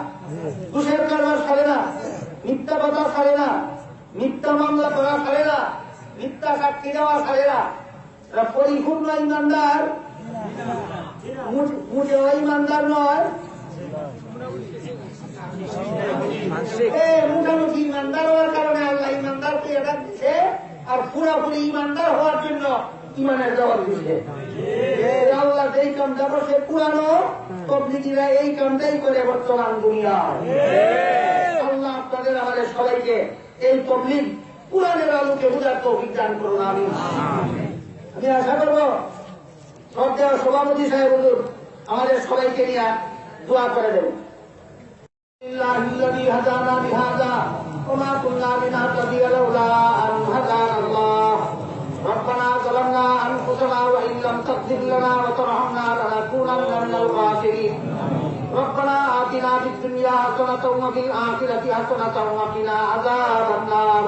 ঘুষের কারবার ছাড়ে না, মিথ্যা কথা ছাড়ে না, মিথ্যা মামলা করা ছাড়ে না, মিথ্যা সাক্ষী দেওয়া ছাড়ে না। পরিপূর্ণ ইমানদার, মুঠে ইমানদার নয়, মোটামুটি ইমানদার হওয়ার কারণে আল্লাহ ইমানদারকে এটা দিচ্ছে, আর পুরাপুরি ইমানদার হওয়ার জন্য ইমানের জবাব দিচ্ছে। আল্লাহ যেই কামটা করছে পুরানো, তবলিগীরা এই কামটাই করে বর্তমান দুনিয়ায়। আল্লাহ আপনাদের আমাদের সবাইকে এই তবলিগ পুরানের আলোকে বোঝার তৌফিক দান করুন। আমি আশা করবো শ্রদ্ধেয় সভাপতি সাহেব হুজুর আমাদের সবাইকে নিয়ে দোয়া করে দেবেন। الذي هدانا بهذا وما كنا لنهتدي لولا أن هدانا الله ربنا ظلمنا أنفسنا وإن لم تغفر لنا وترحمنا لنكونن من الخاسرين ربنا آتنا في الدنيا حسنة وفي الآخرة حسنة وقنا عذاب النار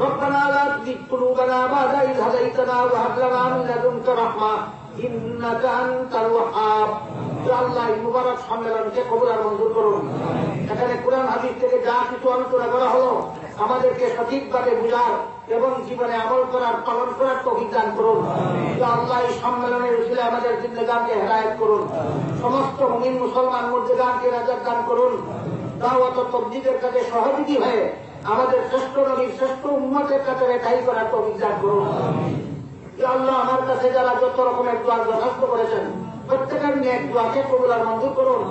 ربنا لا تزغ قلوبنا بعد إذ هديتنا وهب لنا من لدنك رحمة إنك أنت الوهاب। يا الله المبارك সম্মেলনকে কবুল আর মঞ্জুর করুন। এখানে কোরআন হাদিস থেকে যা কিছু আলোচনা করা হলো আমাদেরকে সঠিকভাবে বুঝার এবং জীবনে আমল করার পালন করার তৌফিক দান করুন। আল্লাহ এই সম্মেলনের উসিলে আমাদের জিন্দেগানকে হেদায়েত করুন। সমস্ত মুমিন মুসলমান মুর্দেগানকে নাজাত দান করুন। দাওয়াত ও তাবলীগের কাজে সহযোগী হয়ে আমাদের শ্রেষ্ঠ নবীর শ্রেষ্ঠ উম্মতের কাছে রেখাই করার তৌফিক দান করুন। আল্লাহ আমার কাছে যারা যত রকমের দোয়া দরখাস্ত করেছেন প্রত্যেকের নেক দোয়াকে কবুল আর মঞ্জুর করুন।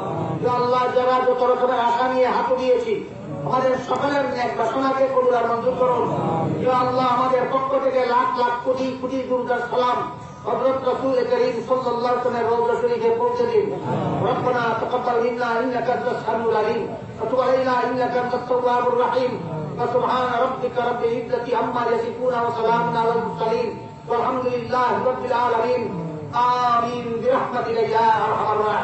আল্লাহ যারা যত রকমের আশা নিয়ে হাত দিয়েছি আমাদের সকলের নেক বাসনাকে কবুল আর মঞ্জুর করুন। আল্লাহ আমাদের পক্ষ থেকে লাখ লাখ কোটি কোটি দুরুদ সালাম হযরত রাসূল করিম সাল্লাল্লাহু আলাইহি ওয়াসাল্লামের রওজা শরীফে পৌঁছে দিন। রব্বানা তাকাব্বাল মিন্না ইন্নাকা আনতাস সামিউল আলিম ওয়া তুব আলাইনা ইন্নাকা আনতাত তাওয়াবুর রাহিম। সুবহান রাব্বিকা রাব্বিল ইজ্জাতি আম্মা ইয়াসিফুন ওয়া সালামুন আলাল মুরসালিন والحمد لله رب العالمين آمين برحمتك يا أرحم الراحمين